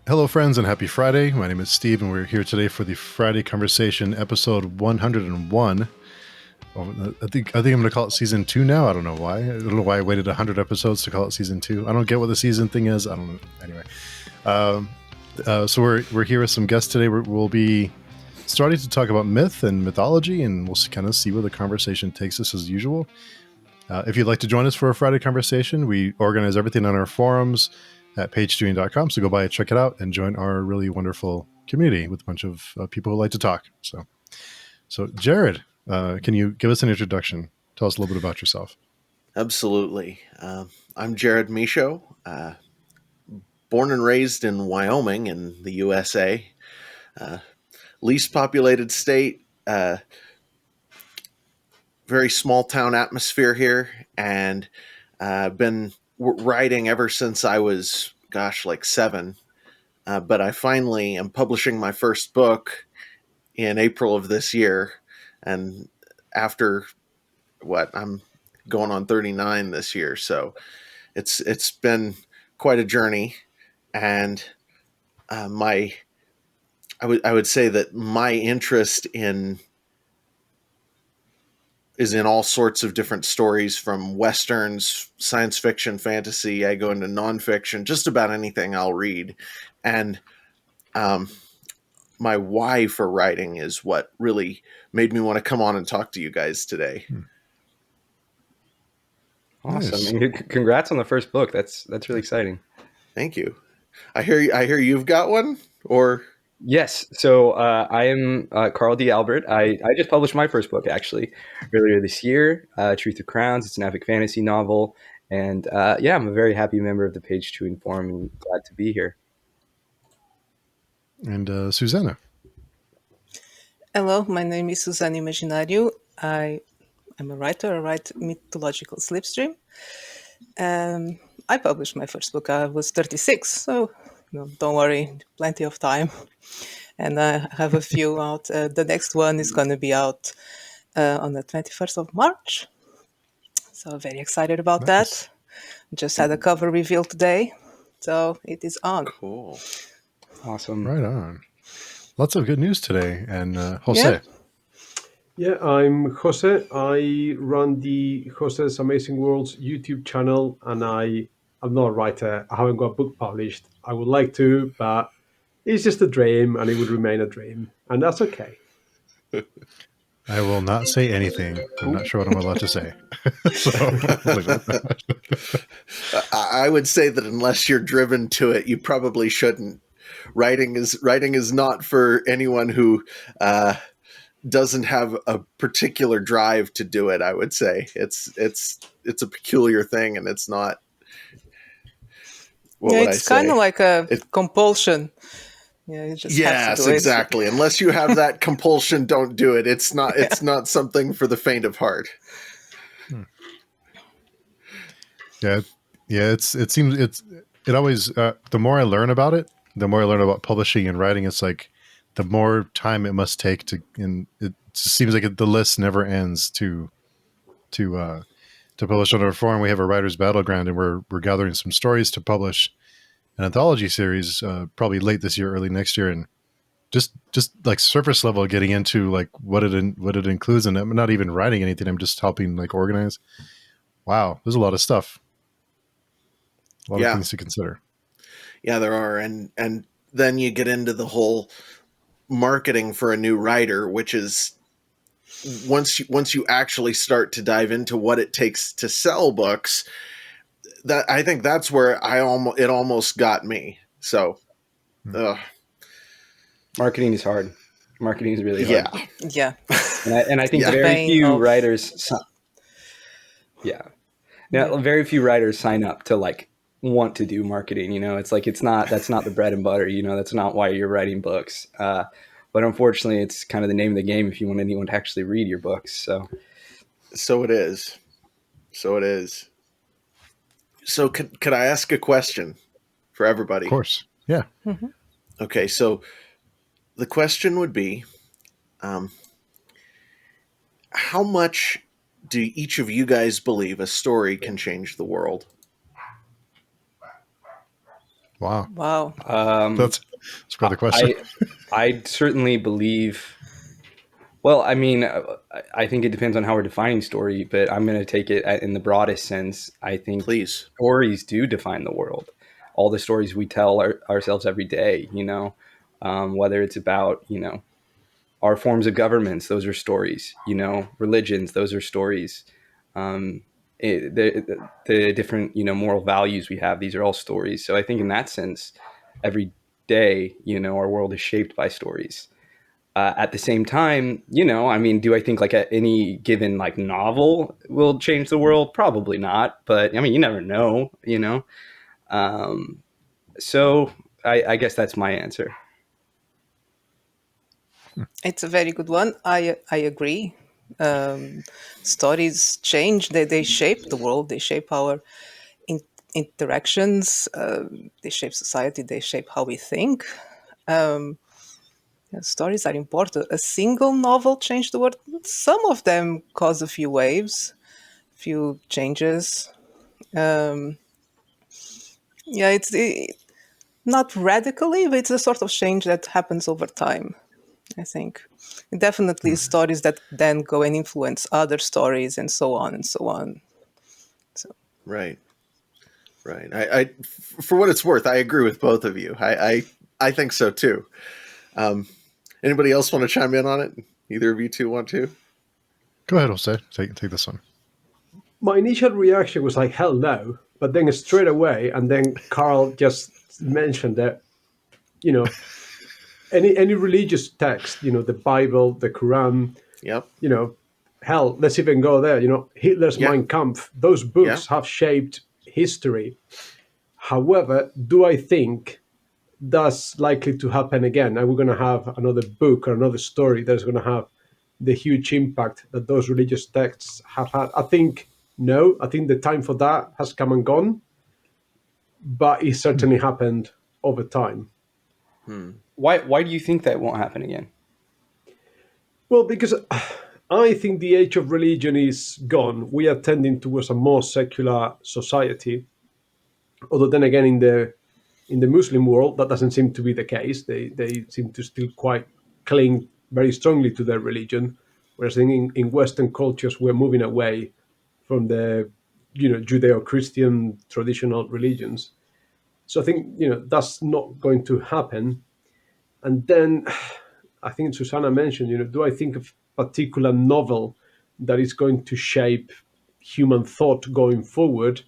Hello, friends, and happy Friday. My name is Steve, and we're here today for the Friday Conversation, episode 101. I think I'm going to call it season 2 now. I don't know why. I don't know why I waited 100 episodes to call it season 2. I don't get what the season thing is. I don't know. Anyway, so we're here with some guests today. We'll be starting to talk about myth and mythology, and we'll kind of see where the conversation takes us as usual. If you'd like to join us for a Friday Conversation, we organize everything on our forums at pagedoing.com. So go by and check it out and join our really wonderful community with a bunch of people who like to talk. So Jared, can you give us an introduction? Tell us a little bit about yourself. Absolutely. I'm Jared Michaud, born and raised in Wyoming in the USA. Least populated state, very small town atmosphere here, and I've been writing ever since I was, like 7. But I finally am publishing my first book in April of this year, and after I'm going on 39 this year, so it's been quite a journey, and I would say that my interest is in all sorts of different stories, from westerns, science fiction, fantasy. I go into nonfiction, just about anything I'll read. And my why for writing is what really made me want to come on and talk to you guys today. Awesome. Nice. Congrats on the first book. That's really exciting. Thank you. I hear you've got one, or? Yes. So I am Carl D. Albert. I just published my first book, actually, earlier this year, Truth of Crowns. It's an epic fantasy novel. And I'm a very happy member of the Page Chewing Forum and glad to be here. And Susana. Hello, my name is Susana Imaginario. I'm a writer. I write mythological slipstream. I published my first book. I was 36, so don't worry, plenty of time. And I have a few out. The next one is going to be out on the 21st of March. So very excited about that. Just had a cover reveal today. So it is on. Cool. Awesome. Right on. Lots of good news today. And Jose. Yeah, I'm Jose. I run the Jose's Amazing Worlds YouTube channel, and I'm not a writer. I haven't got a book published. I would like to, but it's just a dream, and it would remain a dream, and that's okay. I will not say anything. I'm not sure what I'm allowed to say. I would say that unless you're driven to it, you probably shouldn't. Writing is not for anyone who doesn't have a particular drive to do it. I would say it's a peculiar thing, and it's not. It's kind of like a compulsion. Yeah, you just have to do exactly. Unless you have that compulsion, don't do it. It's not. It's not something for the faint of heart. Yeah. It seems it always. The more I learn about it, the more I learn about publishing and writing. It's like the more time it must take to, and it just seems like the list never ends to publish on our forum. We have a writer's battleground, and we're gathering some stories to publish an anthology series probably late this year, early next year, and just like surface level getting into like what it includes, and I'm not even writing anything. I'm just helping like organize. Wow, there's a lot of stuff, a lot of things to consider. Yeah, there are, and then you get into the whole marketing for a new writer, which is once you actually start to dive into what it takes to sell books. That I think that's where it almost got me. So, marketing is hard. Marketing is really hard. Yeah. And I think very few writers. Very few writers sign up to like want to do marketing. It's like that's not the bread and butter. That's not why you're writing books. But unfortunately, it's kind of the name of the game if you want anyone to actually read your books. So it is. So could I ask a question for everybody? Of course. Yeah. Mm-hmm. Okay, so the question would be, how much do each of you guys believe a story can change the world? Wow. Wow. That's quite the question. I certainly believe. Well, I mean, I think it depends on how we're defining story, but I'm going to take it in the broadest sense. I think Please. stories do define the world. All the stories we tell ourselves every day, whether it's about, our forms of governments, those are stories, religions, those are stories. The different, moral values we have, these are all stories. So I think in that sense, every day, our world is shaped by stories. At the same time, I mean, do I think like any given like novel will change the world? Probably not. But I mean, you never know. Um, so I guess that's my answer. It's a very good one. I agree. Stories change. They shape the world. They shape our in, interactions. They shape society. They shape how we think. Stories are important. A single novel changed the world. Some of them cause a few waves, few changes. Um, yeah, not radically, but it's a sort of change that happens over time, I think. Definitely stories that then go and influence other stories and so on and so on. So Right. Right. For what it's worth, I agree with both of you. I think so too. Um, Anybody else want to chime in on it? Either of you two want to? Go ahead, Jose. Take this one. My initial reaction was like, hell no. But then straight away, and then Carl just mentioned that, you know, any religious text, the Bible, the Quran, Yep. hell, let's even go there. Hitler's Yeah. Mein Kampf, those Yeah. books have shaped history. However, do I think that's likely to happen again? Are we going to have another book or another story that's going to have the huge impact that those religious texts have had? I think no. I think the time for that has come and gone, but it certainly happened over time. Why do you think that won't happen again? Well, because I think the age of religion is gone. We are tending towards a more secular society. Although then again, in the Muslim world, that doesn't seem to be the case. They seem to still quite cling very strongly to their religion, whereas in Western cultures we're moving away from the Judeo-Christian traditional religions. So I think that's not going to happen. And then I think Susana mentioned, do I think of a particular novel that is going to shape human thought going forward?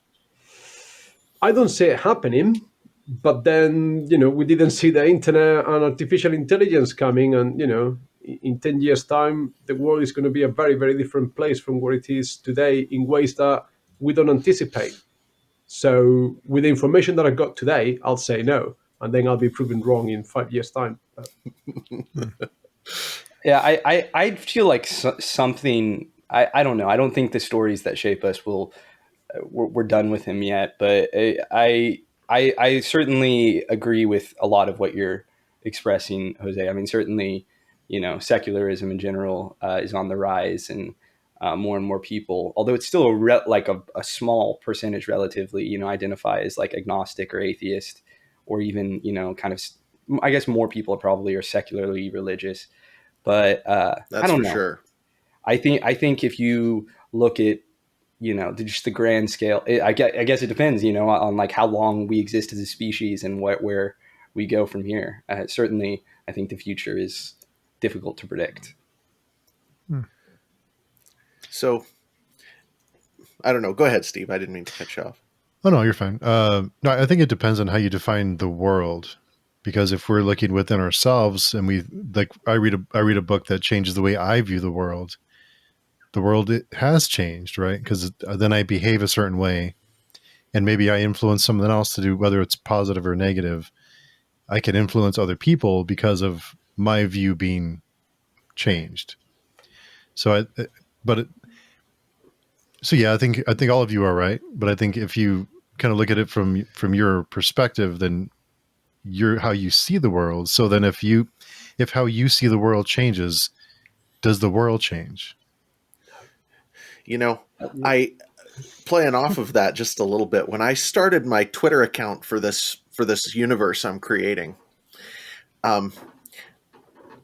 I don't see it happening, but then we didn't see the internet and artificial intelligence coming, and in 10 years' time, the world is going to be a very, very different place from where it is today in ways that we don't anticipate. So, with the information that I got today, I'll say no, and then I'll be proven wrong in 5 years' time. Yeah, I feel like something. I don't know. I don't think the stories that shape us will. We're done with him yet, but I certainly agree with a lot of what you're expressing, Jose. I mean, certainly, secularism in general is on the rise, and more and more people, although it's still like a small percentage relatively, identify as like agnostic or atheist, or even kind of. I guess more people probably are secularly religious, but I That's don't for know. sure. I think if you look at just the grand scale, I guess it depends on like how long we exist as a species and where we go from here. Certainly I think the future is difficult to predict. So I don't know. Go ahead, Steve. I didn't mean to cut you off. Oh no, you're fine. No, I think it depends on how you define the world. Because if we're looking within ourselves, and I read a book that changes the way I view the world it has changed, right? Because then I behave a certain way, and maybe I influence something else to do, whether it's positive or negative. I can influence other people because of my view being changed. So but so yeah, I think all of you are right, but I think if you kind of look at it from your perspective, then you're how you see the world. So then if how you see the world changes, does the world change? I playing off of that just a little bit. When I started my Twitter account for this for this universe I'm creating.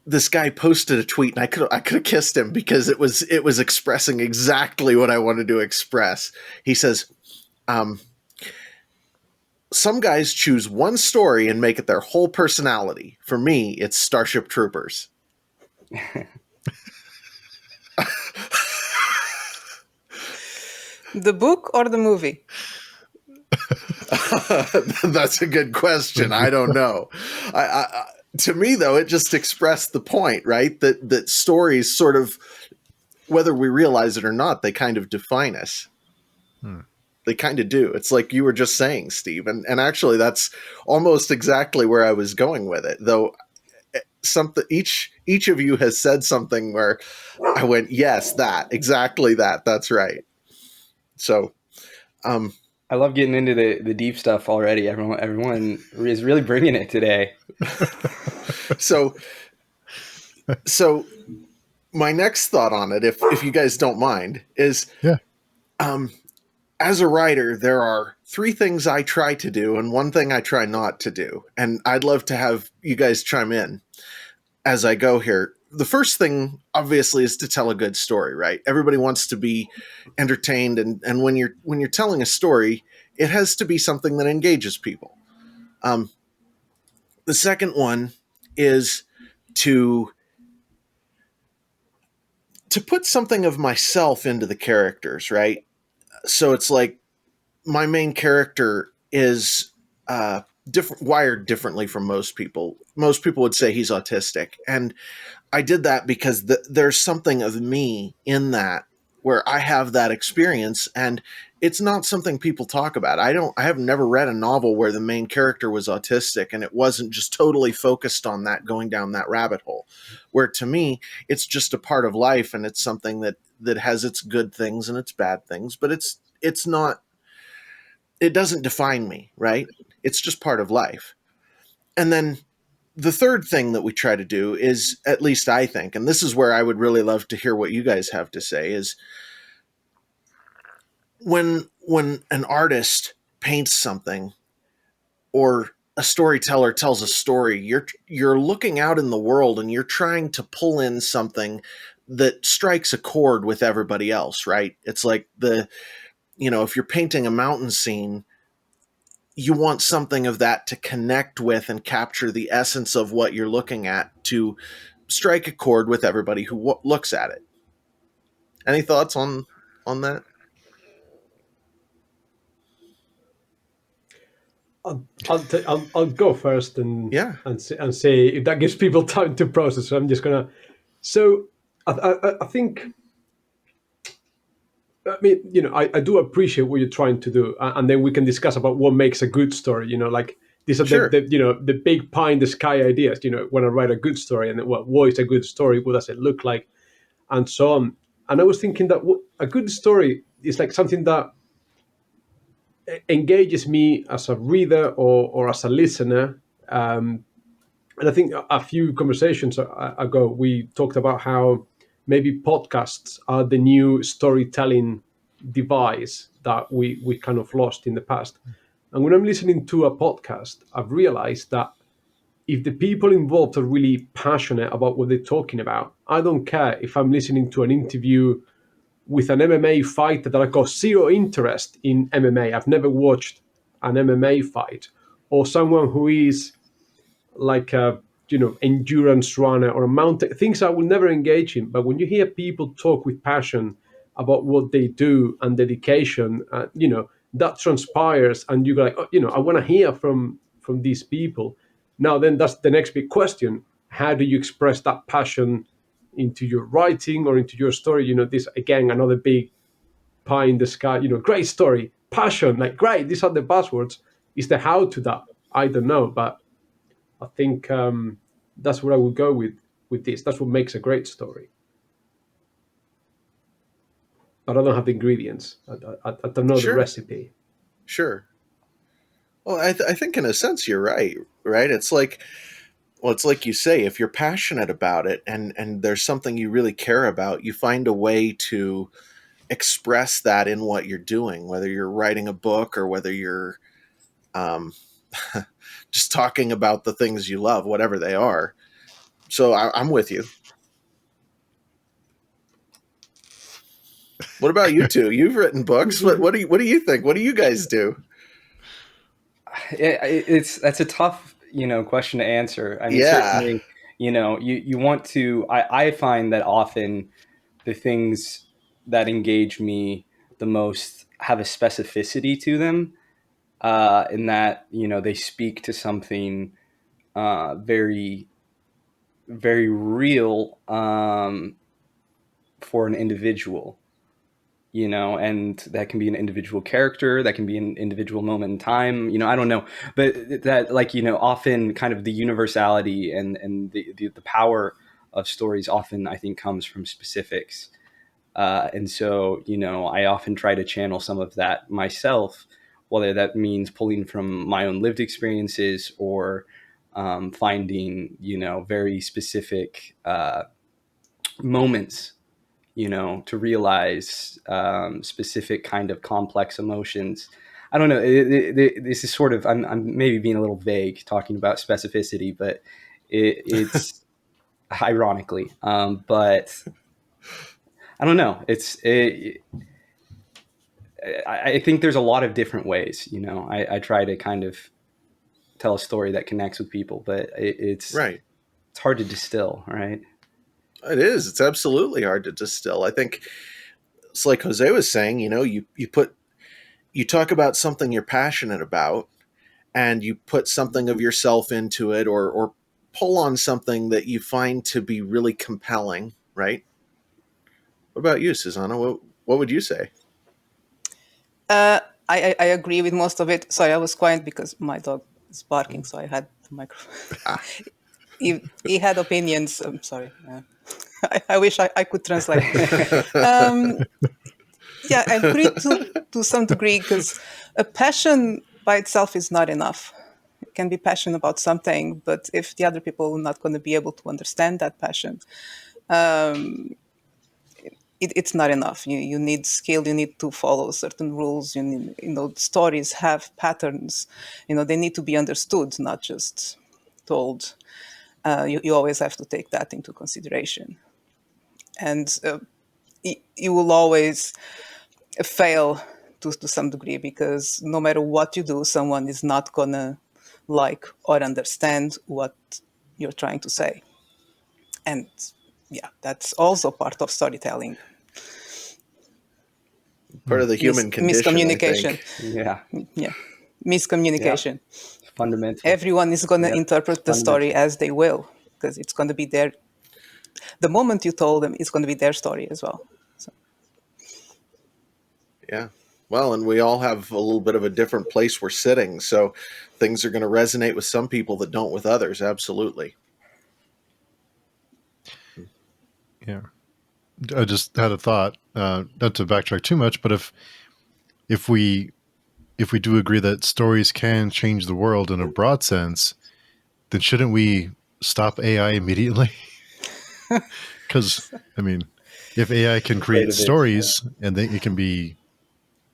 This guy posted a tweet, and I could have kissed him because it was expressing exactly what I wanted to express. He says, some guys choose one story and make it their whole personality. For me, it's Starship Troopers. The book or the movie? That's a good question. I don't know. To me, though, it just expressed the point, right? That stories sort of, whether we realize it or not, they kind of define us. They kind of do. It's like you were just saying, Steve. And actually, that's almost exactly where I was going with it. Though something each of you has said something where I went, yes, exactly that. That's right. So, I love getting into the deep stuff already. Everyone is really bringing it today. so my next thought on it, if you guys don't mind, is as a writer, there are 3 things I try to do and 1 thing I try not to do. And I'd love to have you guys chime in as I go here. The first thing, obviously, is to tell a good story, right? Everybody wants to be entertained, and when you're telling a story, it has to be something that engages people. The second one is to put something of myself into the characters, right? So it's like my main character is wired differently from most people. Most people would say he's autistic, and I did that because there's something of me in that where I have that experience, and it's not something people talk about. I have never read a novel where the main character was autistic and it wasn't just totally focused on that, going down that rabbit hole, where to me, it's just a part of life, and it's something that has its good things and its bad things, but it's not, it doesn't define me, right? It's just part of life. And then the third thing that we try to do is, at least I think, and this is where I would really love to hear what you guys have to say, is when an artist paints something or a storyteller tells a story, you're looking out in the world and you're trying to pull in something that strikes a chord with everybody else, right? It's like if you're painting a mountain scene, you want something of that to connect with and capture the essence of what you're looking at to strike a chord with everybody who looks at it. Any thoughts on that? I'll go first and Yeah, and say if that gives people time to process. So I'm just gonna. So I think. I mean, I do appreciate what you're trying to do, and then we can discuss about what makes a good story. Like these are sure. the big pie in the sky ideas. When I write a good story, and what is a good story? What does it look like? And so on. And I was thinking that a good story is like something that engages me as a reader or as a listener. And I think a few conversations ago, we talked about how maybe podcasts are the new storytelling device that we kind of lost in the past. And when I'm listening to a podcast, I've realized that if the people involved are really passionate about what they're talking about, I don't care if I'm listening to an interview with an MMA fighter that I've got zero interest in MMA. I've never watched an MMA fight, or someone who is like a endurance runner or a mountain, things I will never engage in. But when you hear people talk with passion about what they do and dedication, that transpires, and you go like, I want to hear from these people. Now then, that's the next big question: how do you express that passion into your writing or into your story? This again, another big pie in the sky. Great story, passion, like great. These are the buzzwords. Is the how to that? I don't know, but I think that's what I would go with this. That's what makes a great story. But I don't have the ingredients. I don't know the Sure. recipe. Sure. Well, I think in a sense you're right. Right? It's like you say, if you're passionate about it and there's something you really care about, you find a way to express that in what you're doing, whether you're writing a book or whether you're just talking about the things you love, whatever they are. So I'm with you. What about you two? You've written books. What do you think? What do you guys do? That's a tough, question to answer. I mean, Yeah. certainly, you want to. I find that often the things that engage me the most have a specificity to them, in that they speak to something very, very real, for an individual. And that can be an individual character, that can be an individual moment in time. I don't know, but that, like, often kind of the universality and the power of stories often, I think, comes from specifics. And so, I often try to channel some of that myself, whether that means pulling from my own lived experiences or finding, very specific moments, to realize specific kind of complex emotions. I don't know. This is sort of, I'm maybe being a little vague talking about specificity, but it's ironically, but I don't know. I think there's a lot of different ways. I try to kind of tell a story that connects with people, but Right. it's hard to distill, right? It is. It's absolutely hard to distill. I think it's like Jose was saying, you talk about something you're passionate about and you put something of yourself into it, or pull on something that you find to be really compelling, right? What about you, Susana? What would you say? I agree with most of it. Sorry, I was quiet because my dog is barking, so I had the microphone. Ah. He had opinions. I'm sorry. I wish I could translate. Yeah, I agree to some degree, because a passion by itself is not enough. You can be passionate about something, but if the other people are not going to be able to understand that passion, it's not enough. You need skill. You need to follow certain rules. You need, stories have patterns. They need to be understood, not just told. You always have to take that into consideration, and you will always fail to some degree, because no matter what you do, someone is not gonna like or understand what you're trying to say. And yeah, that's also part of storytelling. Part of the human condition, I Miscommunication. think. Yeah. Yeah, miscommunication. It's fundamental. Everyone is going to Yep. interpret the story as they will, because it's going to be their, the moment you told them, it's going to be their story as well. So. Yeah. Well, and we all have a little bit of a different place we're sitting, so things are going to resonate with some people that don't with others. Absolutely. Yeah. I just had a thought, not to backtrack too much, but if we do agree that stories can change the world in a broad sense, then shouldn't we stop AI immediately? Because, I mean, if AI can create stories and it can be,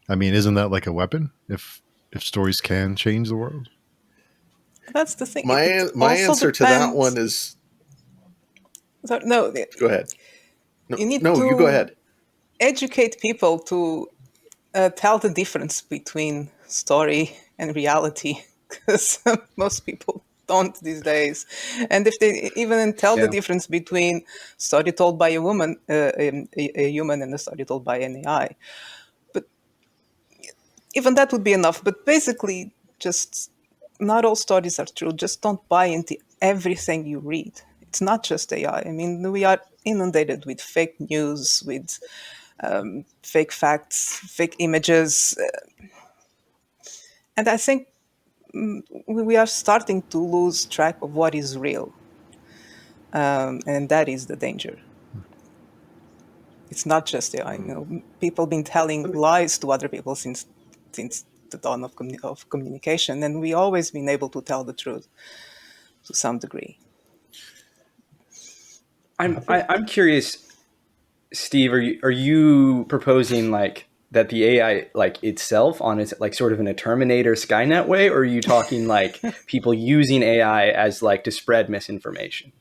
I mean, isn't that like a weapon? If stories can change the world? That's the thing. My answer to that one is no. Go ahead. You need No, to you go ahead. educate people to tell the difference between story and reality, because most people don't these days. And if they even tell the difference between story told by a woman, a human, and a story told by an AI, but even that would be enough. But basically, just not all stories are true. Just don't buy into everything you read. It's not just AI. I mean, we are inundated with fake news, with fake facts, fake images. And I think we are starting to lose track of what is real. And that is the danger. It's not just AI. People have been telling lies to other people since the dawn of communication, and we always been able to tell the truth to some degree. I'm curious, Steve. Are you proposing, like, that the AI like itself on its like sort of in a Terminator Skynet way, or are you talking like people using AI as like to spread misinformation?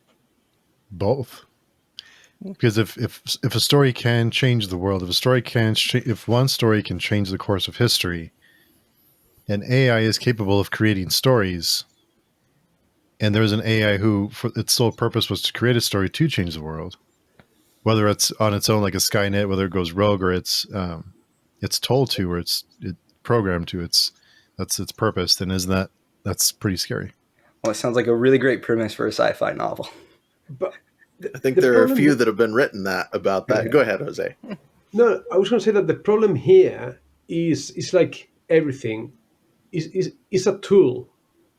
Both. Because if a story can change the world, if one story can change the course of history, and AI is capable of creating stories, and there's an AI who, for its sole purpose was to create a story to change the world, whether it's on its own like a Skynet, whether it goes rogue or it's told to or it's programmed to, that's its purpose, then that's pretty scary. Well, it sounds like a really great premise for a sci-fi novel. But I think the there are a problem few is- that have been written about that. Yeah. Go ahead, Jose. No, I was going to say that the problem here is like everything is a tool,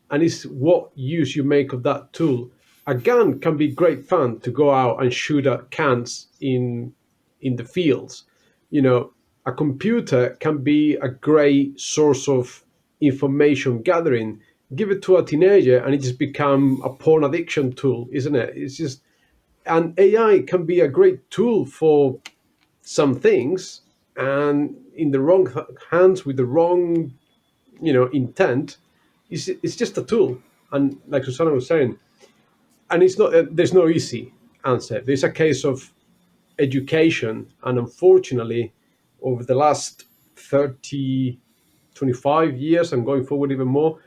and it's what use you make of that tool. A gun can be great fun to go out and shoot at cans in the fields. You know, a computer can be a great source of information gathering. Give it to a teenager, and it just become a porn addiction tool, isn't it? It's just, and AI can be a great tool for some things, and in the wrong hands with the wrong intent, it's just a tool. And like Susana was saying, and it's not there's no easy answer. There's a case of education, and unfortunately over the last 30, 25 years and going forward even more,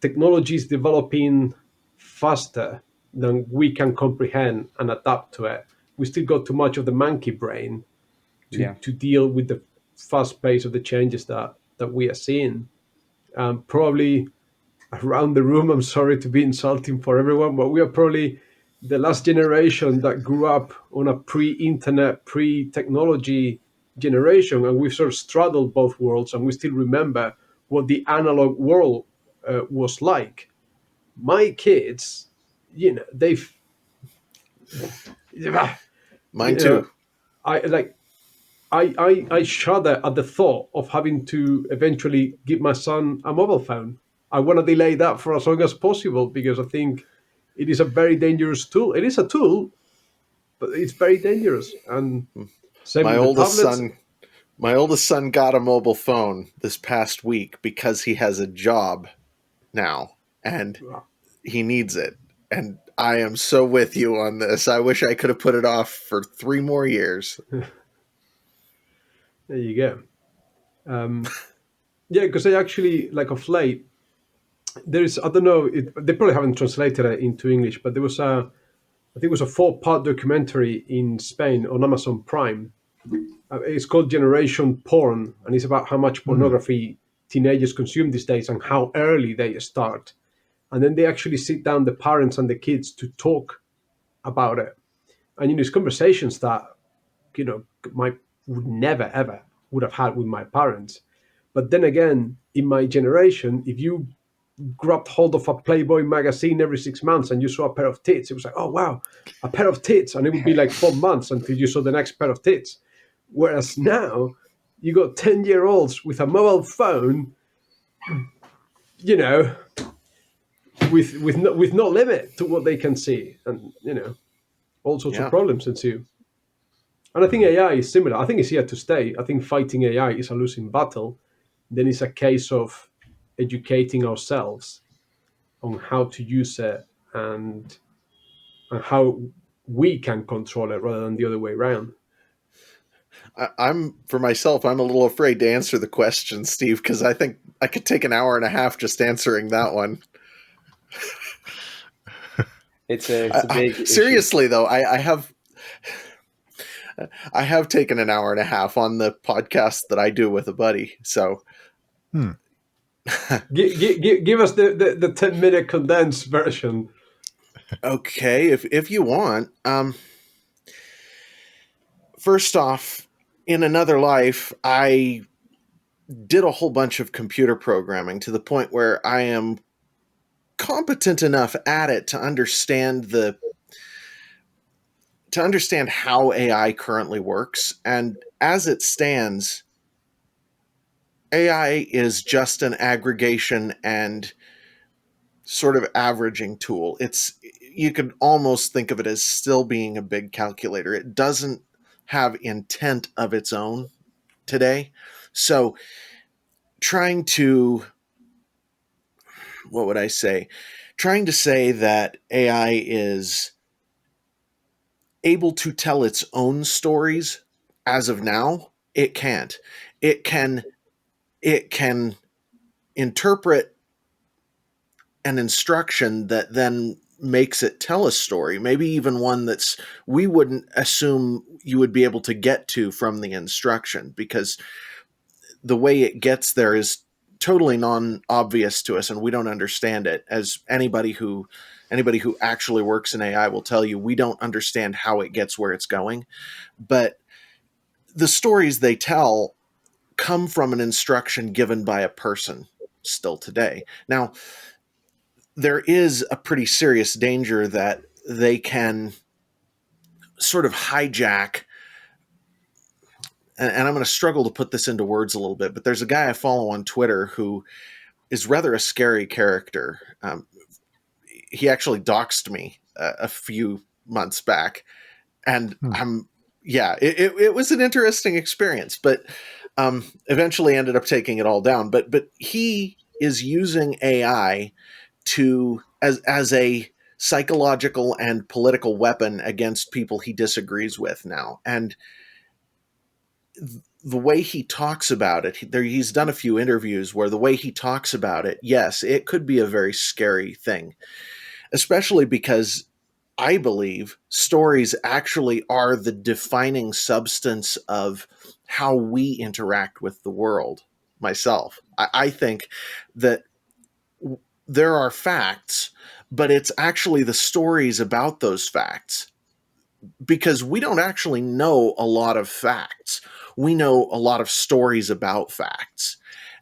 technology is developing faster than we can comprehend and adapt to it. We still got too much of the monkey brain to deal with the fast pace of the changes that we are seeing. Probably around the room, I'm sorry to be insulting for everyone, but we are probably the last generation that grew up on a pre-internet, pre-technology generation, and we've sort of straddled both worlds, and we still remember what the analog world was like. My kids, they've, Mine you know, too. I like I shudder at the thought of having to eventually give my son a mobile phone. I want to delay that for as long as possible because I think it is a very dangerous tool. It is a tool, but it's very dangerous. And same My with the oldest tablets. son My oldest son got a mobile phone this past week because he has a job now and he needs it. And I am so with you on this. I wish I could have put it off for 3 more years. There you go. Yeah, because I actually, like of late, there's, I don't know, they probably haven't translated it into English, but there was I think it was a 4-part documentary in Spain on Amazon Prime. It's called Generation Porn, and it's about how much pornography teenagers consume these days and how early they start. And then they actually sit down, the parents and the kids, to talk about it. And it's conversations that my would never ever would have had with my parents. But then again, in my generation, if you grabbed hold of a Playboy magazine every 6 months and you saw a pair of tits, it was like, oh wow, a pair of tits, and it would be like 4 months until you saw the next pair of tits. Whereas now, you got 10-year-olds with a mobile phone, you know, with no limit to what they can see, and all sorts of Yeah. problems ensue. And I think AI is similar. I think it's here to stay. I think fighting AI is a losing battle. Then it's a case of educating ourselves on how to use it, and how we can control it rather than the other way around. I'm for myself, I'm a little afraid to answer the question, Steve, because I think I could take an hour and a half just answering that one. It's a big issue. Seriously though, I have taken an hour and a half on the podcast that I do with a buddy. So Give us the 10-minute condensed version. okay, if you want. First off, in another life, I did a whole bunch of computer programming to the point where I am competent enough at it to understand how AI currently works. And as it stands, AI is just an aggregation and sort of averaging tool. You could almost think of it as still being a big calculator. It doesn't have intent of its own today. So trying to, what would I say? Trying to say that AI is able to tell its own stories as of now, it can't. It can it can interpret an instruction that then makes it tell a story, maybe even one that's we wouldn't assume you would be able to get to from the instruction, because the way it gets there is totally non-obvious to us and we don't understand it. As anybody who actually works in AI will tell you, we don't understand how it gets where it's going. But the stories they tell come from an instruction given by a person still today. Now, there is a pretty serious danger that they can sort of hijack, and I'm going to struggle to put this into words a little bit, but there's a guy I follow on Twitter who is rather a scary character. He actually doxed me a few months back, and it was an interesting experience, but eventually ended up taking it all down. But he is using AI to as a psychological and political weapon against people he disagrees with now. And the way he talks about it, he's done a few interviews where the way he talks about it, yes, it could be a very scary thing, especially because I believe stories actually are the defining substance of how we interact with the world. Myself, I think that there are facts, but it's actually the stories about those facts, because we don't actually know a lot of facts. We know a lot of stories about facts.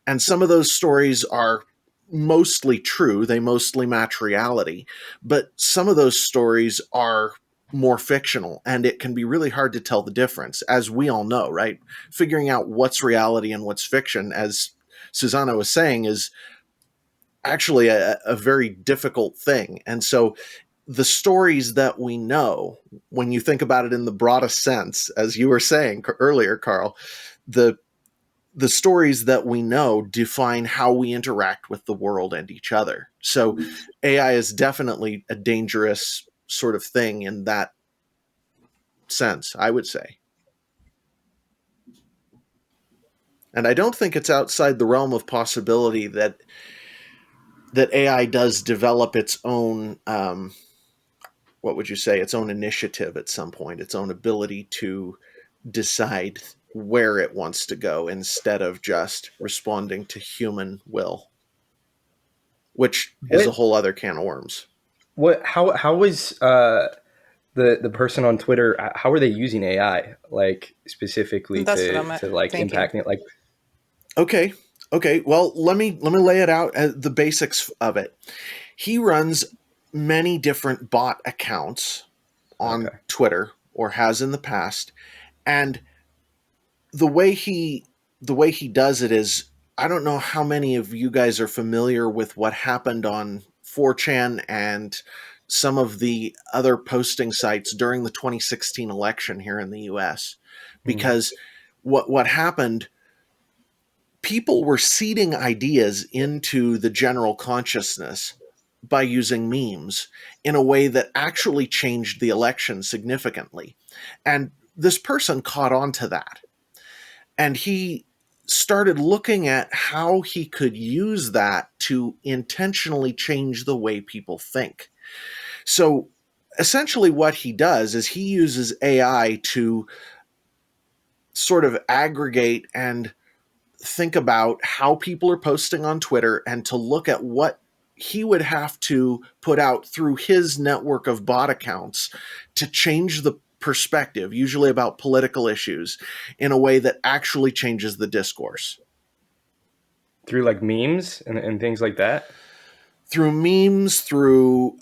And some of those stories are mostly true. They mostly match reality. But some of those stories are more fictional, and it can be really hard to tell the difference, as we all know, right? Figuring out what's reality and what's fiction, as Susana was saying, is actually a very difficult thing. And so the stories that we know, when you think about it in the broadest sense, as you were saying earlier, Carl, the stories that we know define how we interact with the world and each other. So AI is definitely a dangerous sort of thing in that sense, I would say. And I don't think it's outside the realm of possibility that AI does develop its own, what would you say, its own initiative at some point, its own ability to decide where it wants to go instead of just responding to human will, which is a whole other can of worms. How was the person on Twitter? How are they using AI, like specifically That's what to I'm like thinking. impacting it? Like, Okay. Well, let me lay it out, the basics of it. He runs many different bot accounts on Okay. Twitter, or has in the past, and the way he does it is, I don't know how many of you guys are familiar with what happened on 4chan and some of the other posting sites during the 2016 election here in the US, because what happened, people were seeding ideas into the general consciousness by using memes in a way that actually changed the election significantly. And this person caught on to that. And he started looking at how he could use that to intentionally change the way people think. So essentially, what he does is he uses AI to sort of aggregate and think about how people are posting on Twitter, and to look at what he would have to put out through his network of bot accounts to change the perspective, usually about political issues, in a way that actually changes the discourse. Through like memes and things like that? Through memes, through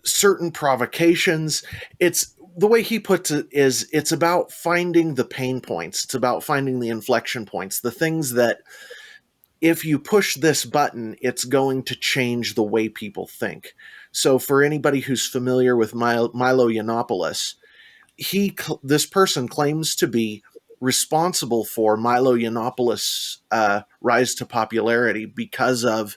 certain provocations. It's the way he puts it is, it's about finding the pain points. It's about finding the inflection points, the things that if you push this button, it's going to change the way people think. So for anybody who's familiar with Milo Yiannopoulos, this person claims to be responsible for Milo Yiannopoulos' rise to popularity because Milo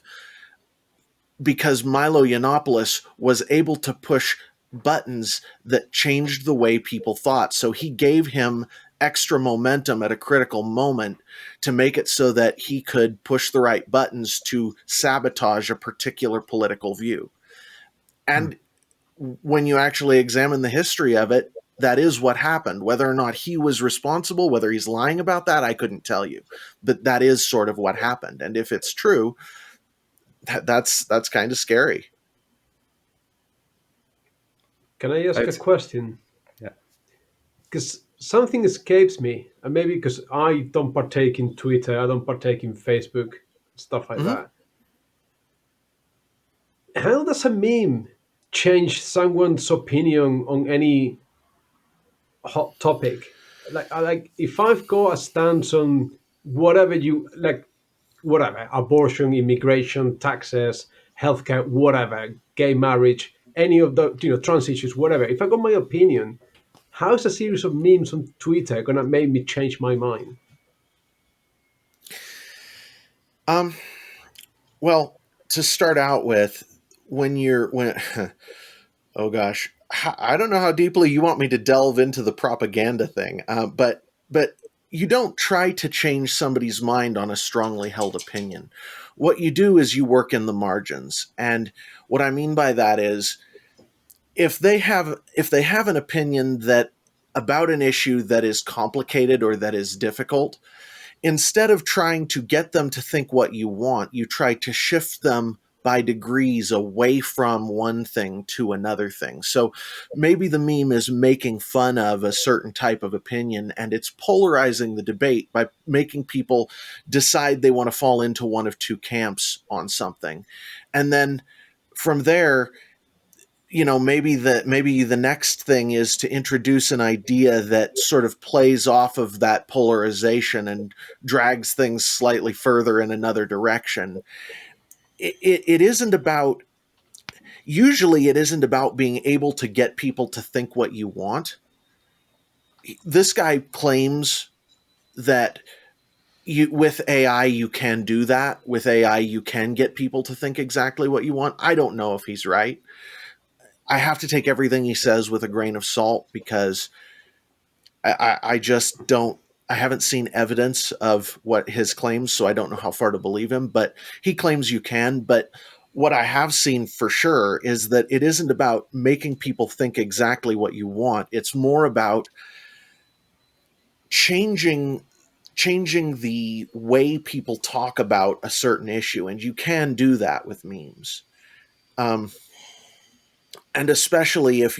Yiannopoulos was able to push buttons that changed the way people thought. So he gave him extra momentum at a critical moment to make it so that he could push the right buttons to sabotage a particular political view. And when you actually examine the history of it, that is what happened. Whether or not he was responsible, whether he's lying about that, I couldn't tell you. But that is sort of what happened. And if it's true, that's kind of scary. Can I ask a question? Yeah. Because something escapes me, and maybe because I don't partake in Twitter, I don't partake in Facebook, stuff like that. How does a meme change someone's opinion on any hot topic? Like if I've got a stance on whatever you like, whatever, abortion, immigration, taxes, healthcare, whatever, gay marriage, any of the trans issues, whatever. If I got my opinion, how is a series of memes on Twitter gonna make me change my mind? Well, to start out with, oh gosh, I don't know how deeply you want me to delve into the propaganda thing, but you don't try to change somebody's mind on a strongly held opinion. What you do is you work in the margins, and what I mean by that is if they have an opinion that about an issue that is complicated or that is difficult, instead of trying to get them to think what you want, you try to shift them by degrees away from one thing to another thing. So maybe the meme is making fun of a certain type of opinion, and it's polarizing the debate by making people decide they want to fall into one of two camps on something. And then from there, maybe the next thing is to introduce an idea that sort of plays off of that polarization and drags things slightly further in another direction. It isn't about, usually it isn't about being able to get people to think what you want. This guy claims that with AI you can do that. With AI you can get people to think exactly what you want. I don't know if he's right. I have to take everything he says with a grain of salt because I just don't. I haven't seen evidence of what his claims, so I don't know how far to believe him. But he claims you can. But what I have seen for sure is that it isn't about making people think exactly what you want. It's more about changing the way people talk about a certain issue, and you can do that with memes. And especially if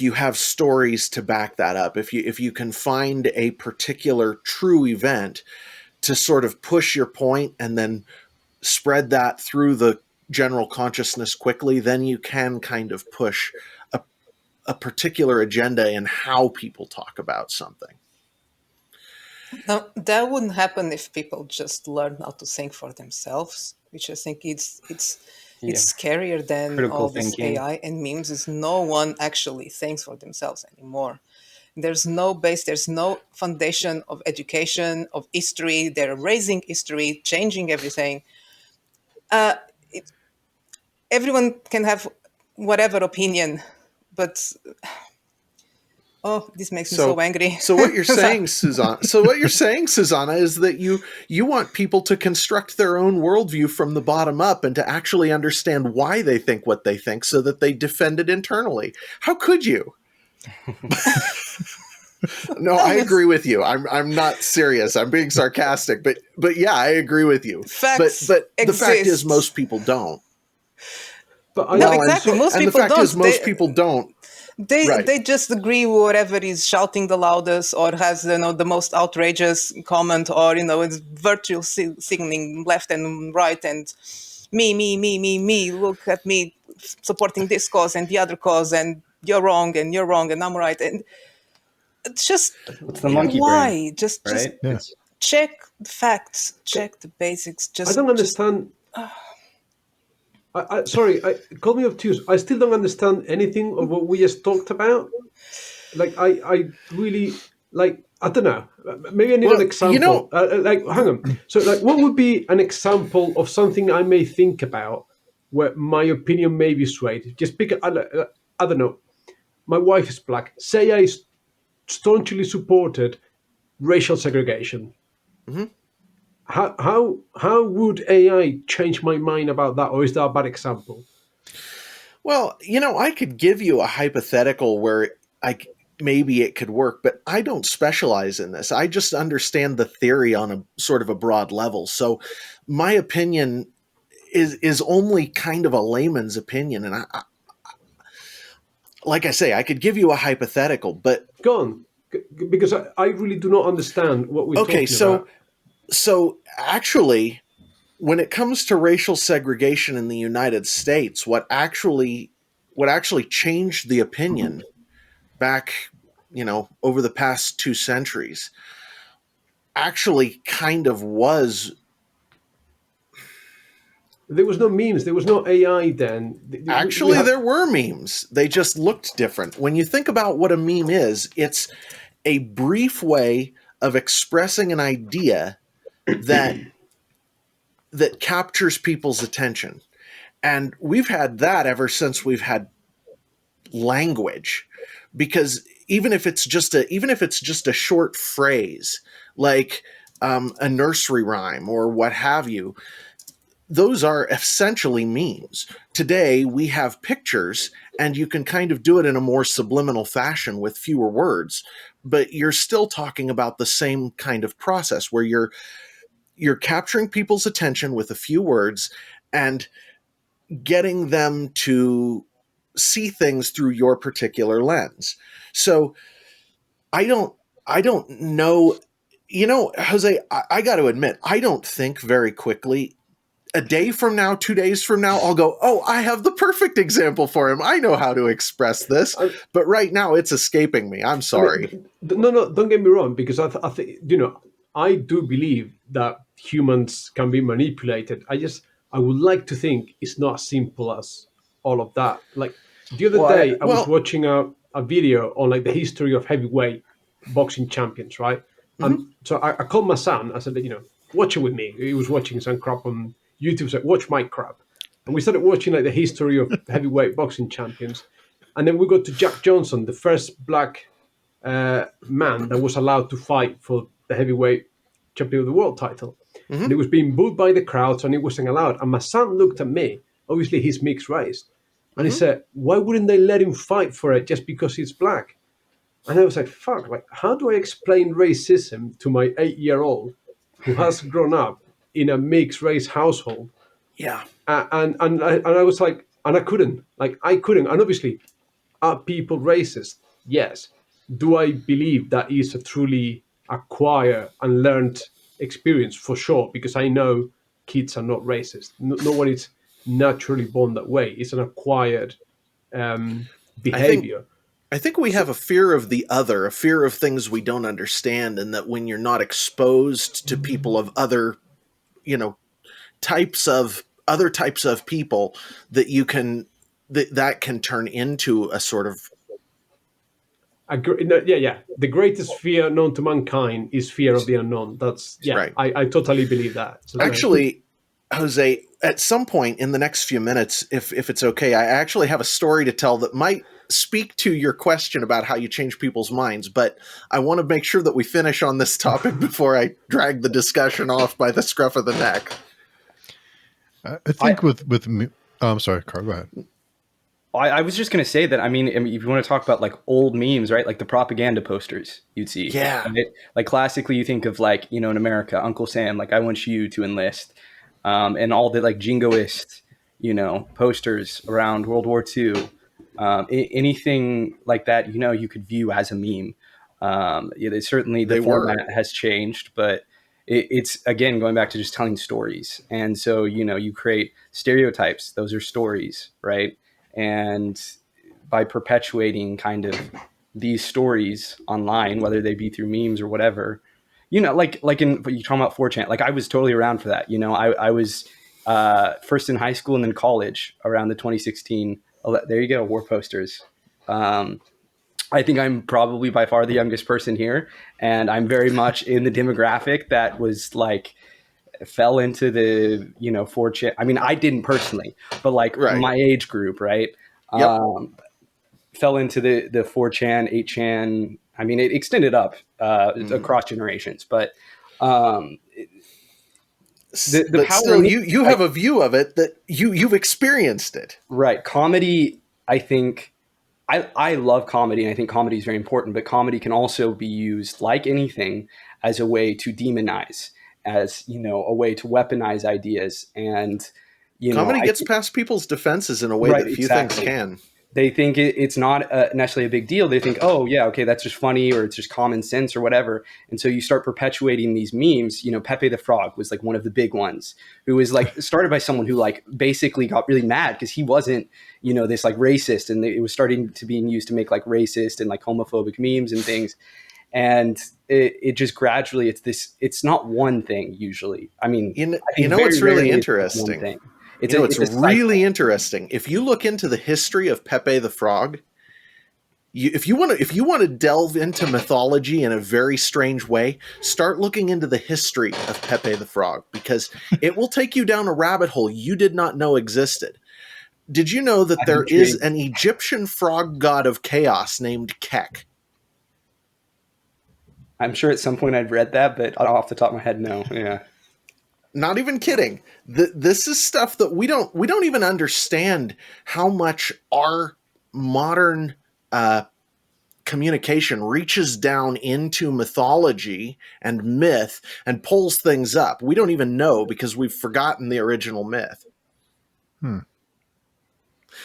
you have stories to back that up, if you can find a particular true event to sort of push your point and then spread that through the general consciousness quickly, then you can kind of push a particular agenda in how people talk about something. Now, that wouldn't happen if people just learn how to think for themselves, which I think it's scarier than Critical all this thinking. AI and memes. Is no one actually thinks for themselves anymore. There's no base, there's no foundation of education, of history. They're erasing history, changing everything. Everyone can have whatever opinion, but oh, this makes me so angry. So what you're saying, Susana, is that you want people to construct their own worldview from the bottom up and to actually understand why they think what they think so that they defend it internally. How could you? No, I agree with you. I'm not serious. I'm being sarcastic, but yeah, I agree with you. Facts but the exist. fact is most people don't. But No, exactly. Most and people the fact don't. is most people don't. They just agree with whatever is shouting the loudest or has the most outrageous comment, or it's virtual signaling left and right and me, look at me supporting this cause and the other cause, and you're wrong and I'm right. And it's just It's the monkey why brain, just right? Yeah. check the facts, check the basics. I don't understand. Sorry, call me obtuse. I still don't understand anything of what we just talked about. Like, I really, like, I don't know. Maybe I need an Well, example. Like, hang on. So, like, what would be an example of something I may think about where my opinion may be swayed? Just because I don't know. My wife is black. Say I staunchly supported racial segregation. mhm. How would AI change my mind about that, or is that a bad example? Well, I could give you a hypothetical where maybe it could work, but I don't specialize in this. I just understand the theory on a sort of a broad level. So my opinion is only kind of a layman's opinion, and like I say, I could give you a hypothetical, but Go on, because I really do not understand what we're okay, talking so about. actually, when it comes to racial segregation in the United States, what actually changed the opinion back, over the past 2 centuries, actually kind of was. There was no memes. There was no AI then. We Actually, had. there were memes. They just looked different. When you think about what a meme is, it's a brief way of expressing an idea that captures people's attention. And we've had that ever since we've had language, because even if it's just a short phrase, like a nursery rhyme or what have you, those are essentially memes. Today we have pictures, and you can kind of do it in a more subliminal fashion with fewer words, but you're still talking about the same kind of process where you're capturing people's attention with a few words and getting them to see things through your particular lens. So I don't I don't know. Jose, I got to admit, I don't think very quickly. A day from now, 2 days from now, I'll go, oh, I have the perfect example for him. I know how to express this. I, But right now, it's escaping me. I'm I mean, sorry. no, no, don't get me wrong, because I think, I do believe that humans can be manipulated. I would like to think it's not as simple as all of that. Like, the other Well, day, I was Well, watching a video on, like, the history of heavyweight boxing champions, right? mhm, And so I called my son. I said, watch it with me. He was watching some crap on YouTube. So watch my crap, and we started watching, like, the history of heavyweight boxing champions. And then we got to Jack Johnson, the first black man that was allowed to fight for the heavyweight champion of the world title. And he mhm, was being booed by the crowds, and he wasn't allowed. And my son looked at me. Obviously, he's mixed race. And he mhm. said, why wouldn't they let him fight for it just because he's black? And I was like, fuck, like, how do I explain racism to my 8-year-old who has grown up in a mixed race household? Yeah. And I was like, and I couldn't. And obviously, are people racist? Yes. Do I believe that is a truly acquired and learned experience? For sure, because I know kids are not racist. No one is naturally born that way. It's an acquired I think behavior. I think we So have a fear of the other, a fear of things we don't understand, and that when you're not exposed to people of you know, other types of people, that you can that can turn into a sort of. no, yeah. The greatest fear known to mankind is fear of the unknown. That's yeah. Right. I totally believe that. So Actually, Jose, at some point in the next few minutes, if it's okay, I actually have a story to tell that might speak to your question about how you change people's minds, but I want to make sure that we finish on this topic before I drag the discussion off by the scruff of the neck. I I think with me. Oh, I'm sorry, Carl. Go ahead. I was just going to say that, I mean, if you want to talk about like old memes, right? Like the propaganda posters you'd see, Yeah. right? Like classically, you think of like, in America, Uncle Sam, like I want you to enlist, and all the like jingoist, posters around World War II, anything like that, you could view as a meme. Certainly the They were. format has changed, but it's again going back to just telling stories. And so, you create stereotypes. Those are stories, right? And by perpetuating kind of these stories online, whether they be through memes or whatever, like in you talking about 4chan, like I was totally around for that. I was first in high school and then college around the 2016. There you go, war posters. Um, I think I'm probably by far the youngest person here, and I'm very much in the demographic that was like fell into the 4chan. I mean, I didn't personally, but like Right. my age group, right? Yep. Fell into the 4chan, 8chan. I mean, it extended up across generations, but the But power of still, me, you have a view of it that you've experienced it. right? Comedy, I think. I love comedy, and I think comedy is very important, but comedy can also be used, like anything, as a way to demonize, as a way to weaponize ideas. And Comedy I gets past people's defenses in a way right, that few things exactly. can. They think it's not necessarily a big deal. They think, oh yeah, okay, that's just funny, or it's just common sense, or whatever. And so you start perpetuating these memes. Pepe the Frog was like one of the big ones, who was like started by someone who like basically got really mad because he wasn't this like racist, and it was starting to being used to make like racist and like homophobic memes and things. And it just gradually, it's not one thing usually. I mean, I think What's very really rarely it's one interesting? thing. It's It's a really cycle. interesting. If you look into the history of Pepe the Frog, if you want to delve into mythology in a very strange way, start looking into the history of Pepe the Frog, because it will take you down a rabbit hole you did not know existed. Did you know that I'm there is intrigued. an Egyptian frog god of chaos named Kek? I'm sure at some point I'd read that, but off the top of my head, no. Yeah. Not even kidding. This is stuff that we don't even understand how much our modern communication reaches down into mythology and myth and pulls things up. We don't even know because we've forgotten the original myth. Hmm.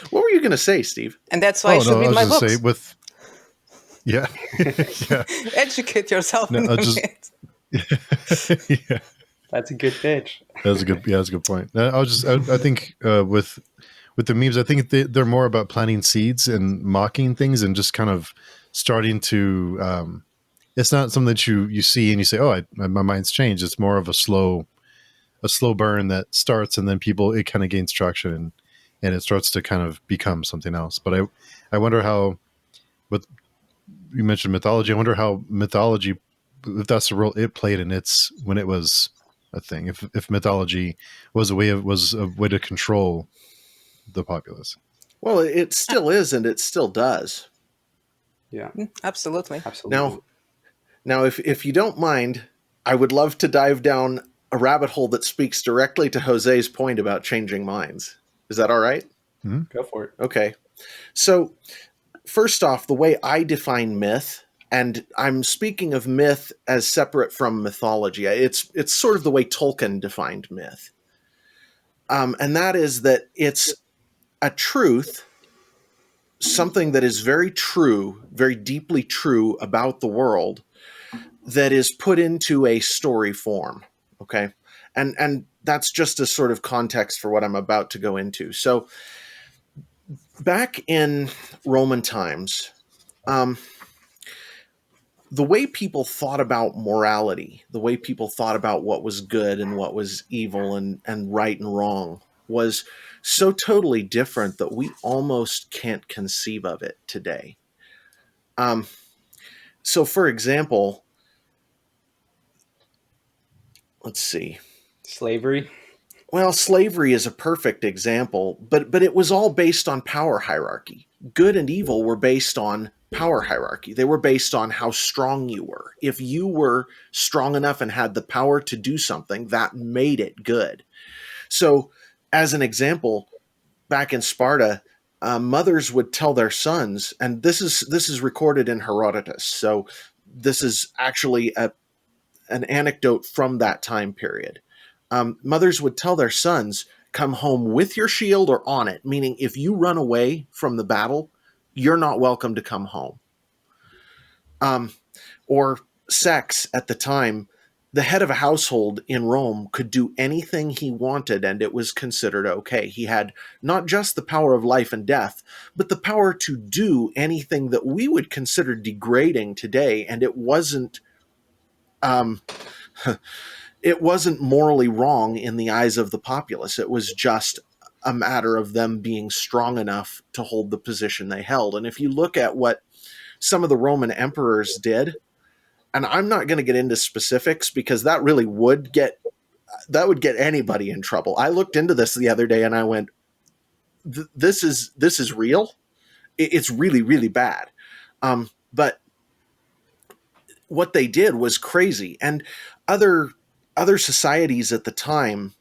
What were you going to say, Steve? And that's why you should I read was my just books. say with yeah, yeah. Educate yourself No, in I the just yeah. That's a good pitch. That's a good. Yeah, that's a good point. I think with the memes, I think they're more about planting seeds and mocking things and just kind of starting to. It's not something that you see and you say, "Oh, my mind's changed." It's more of a slow burn that starts, and then it kind of gains traction and it starts to kind of become something else. But I wonder how, with you mentioned mythology, I wonder how mythology, if that's the role it played in its when it was a thing. If mythology was a way to control the populace. Well, it still is, and it still does. Yeah, Absolutely. absolutely. Now, if you don't mind, I would love to dive down a rabbit hole that speaks directly to Jose's point about changing minds. Is that all right? Go for it. Okay. So, first off, the way I define myth, and I'm speaking of myth as separate from mythology. It's sort of the way Tolkien defined myth, and that is that it's a truth, something that is very true, very deeply true about the world, that is put into a story form. Okay, and that's just a sort of context for what I'm about to go into. So, back in Roman times, the way people thought about morality, the way people thought about what was good and what was evil and right and wrong, was so totally different that we almost can't conceive of it today. So, for example, let's see. Slavery. Well, slavery is a perfect example, but it was all based on power hierarchy. Good and evil were based on power hierarchy. They were based on how strong you were. If you were strong enough and had the power to do something, that made it good. So, as an example, back in Sparta, mothers would tell their sons, and this is recorded in Herodotus. So, this is actually an anecdote from that time period. Mothers would tell their sons, come home with your shield or on it, meaning if you run away from the battle, you're not welcome to come home. Or sex at the time, the head of a household in Rome could do anything he wanted and it was considered okay. He had not just the power of life and death, but the power to do anything that we would consider degrading today, and it wasn't it wasn't morally wrong in the eyes of the populace. It was just a matter of them being strong enough to hold the position they held. And if you look at what some of the Roman emperors did. And I'm not going to get into specifics because that really would get anybody in trouble. I looked into this the other day and I went, this is real. It's really, really bad. But what they did was crazy. And other societies at the time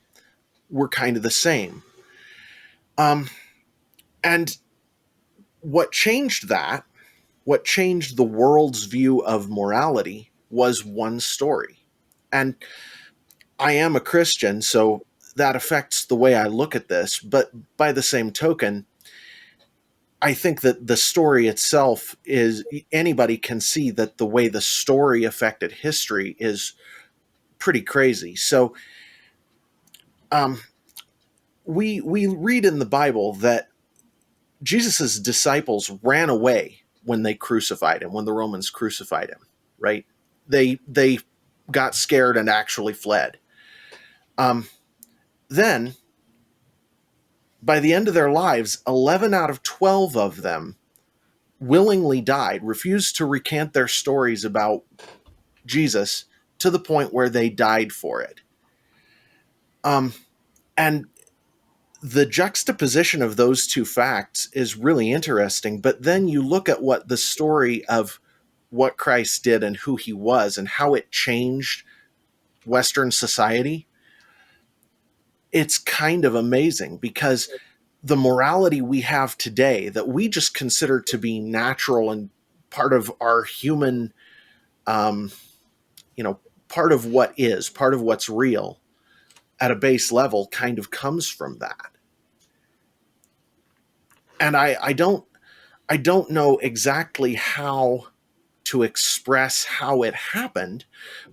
were kind of the same. And what changed the world's view of morality was one story. And I am a Christian, so that affects the way I look at this. But by the same token, I think that the story itself is, anybody can see that the way the story affected history is pretty crazy. So we read in the Bible that Jesus's disciples ran away when they crucified him, when the Romans crucified him, right? They got scared and actually fled. Then, by the end of their lives, 11 out of 12 of them willingly died, refused to recant their stories about Jesus to the point where they died for it. And the juxtaposition of those two facts is really interesting. But then you look at what the story of what Christ did and who he was and how it changed Western society. It's kind of amazing because the morality we have today that we just consider to be natural and part of our human, part of what's real at a base level kind of comes from that. And I don't know exactly how to express how it happened,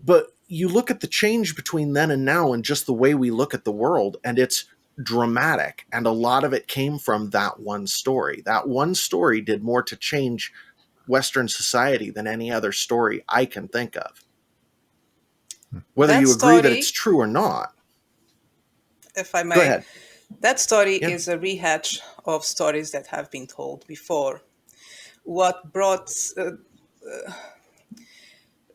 but you look at the change between then and now and just the way we look at the world, and it's dramatic. And a lot of it came from that one story. That one story did more to change Western society than any other story I can think of. Whether you agree that it's true or not. If I may, go ahead. That story is a rehash of stories that have been told before. What brought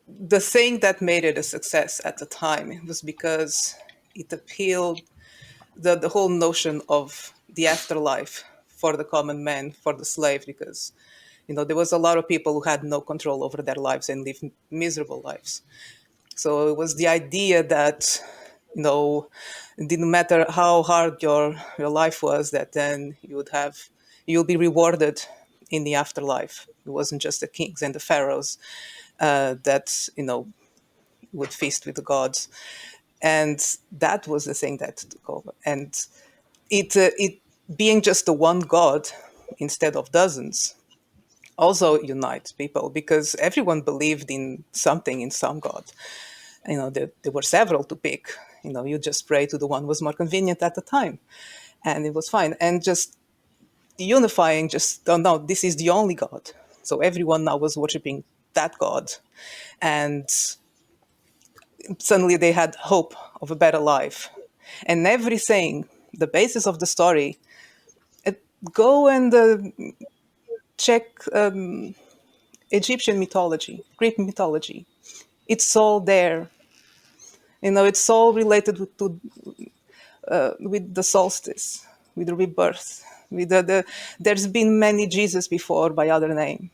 the thing that made it a success at the time was because it appealed the whole notion of the afterlife for the common man, for the slave, because there was a lot of people who had no control over their lives and lived miserable lives. So it was the idea that it didn't matter how hard your life was, that then you'll be rewarded in the afterlife. It wasn't just the kings and the pharaohs that would feast with the gods, and that was the thing that took over. And it being just the one god instead of dozens also unites people, because everyone believed in something, in some god. There were several to pick. You just pray to the one who was more convenient at the time, and it was fine. And just unifying, no, this is the only God. So everyone now was worshiping that God, and suddenly they had hope of a better life. And everything, the basis of the story, go and check Egyptian mythology, Greek mythology. It's all there. It's all related with the solstice, with the rebirth. There's been many Jesus before by other name.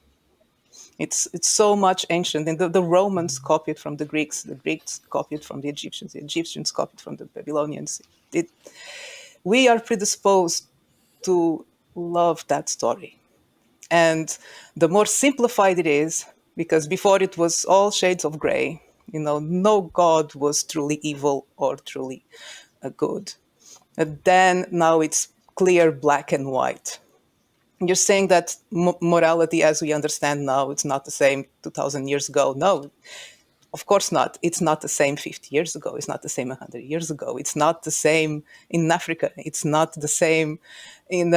It's so much ancient, and the Romans copied from the Greeks copied from the Egyptians copied from the Babylonians. We are predisposed to love that story. And the more simplified it is, because before it was all shades of gray, no God was truly evil or truly good. And then now it's clear black and white. You're saying that morality as we understand now, it's not the same 2,000 years ago. No, of course not. It's not the same 50 years ago. It's not the same 100 years ago. It's not the same in Africa. It's not the same in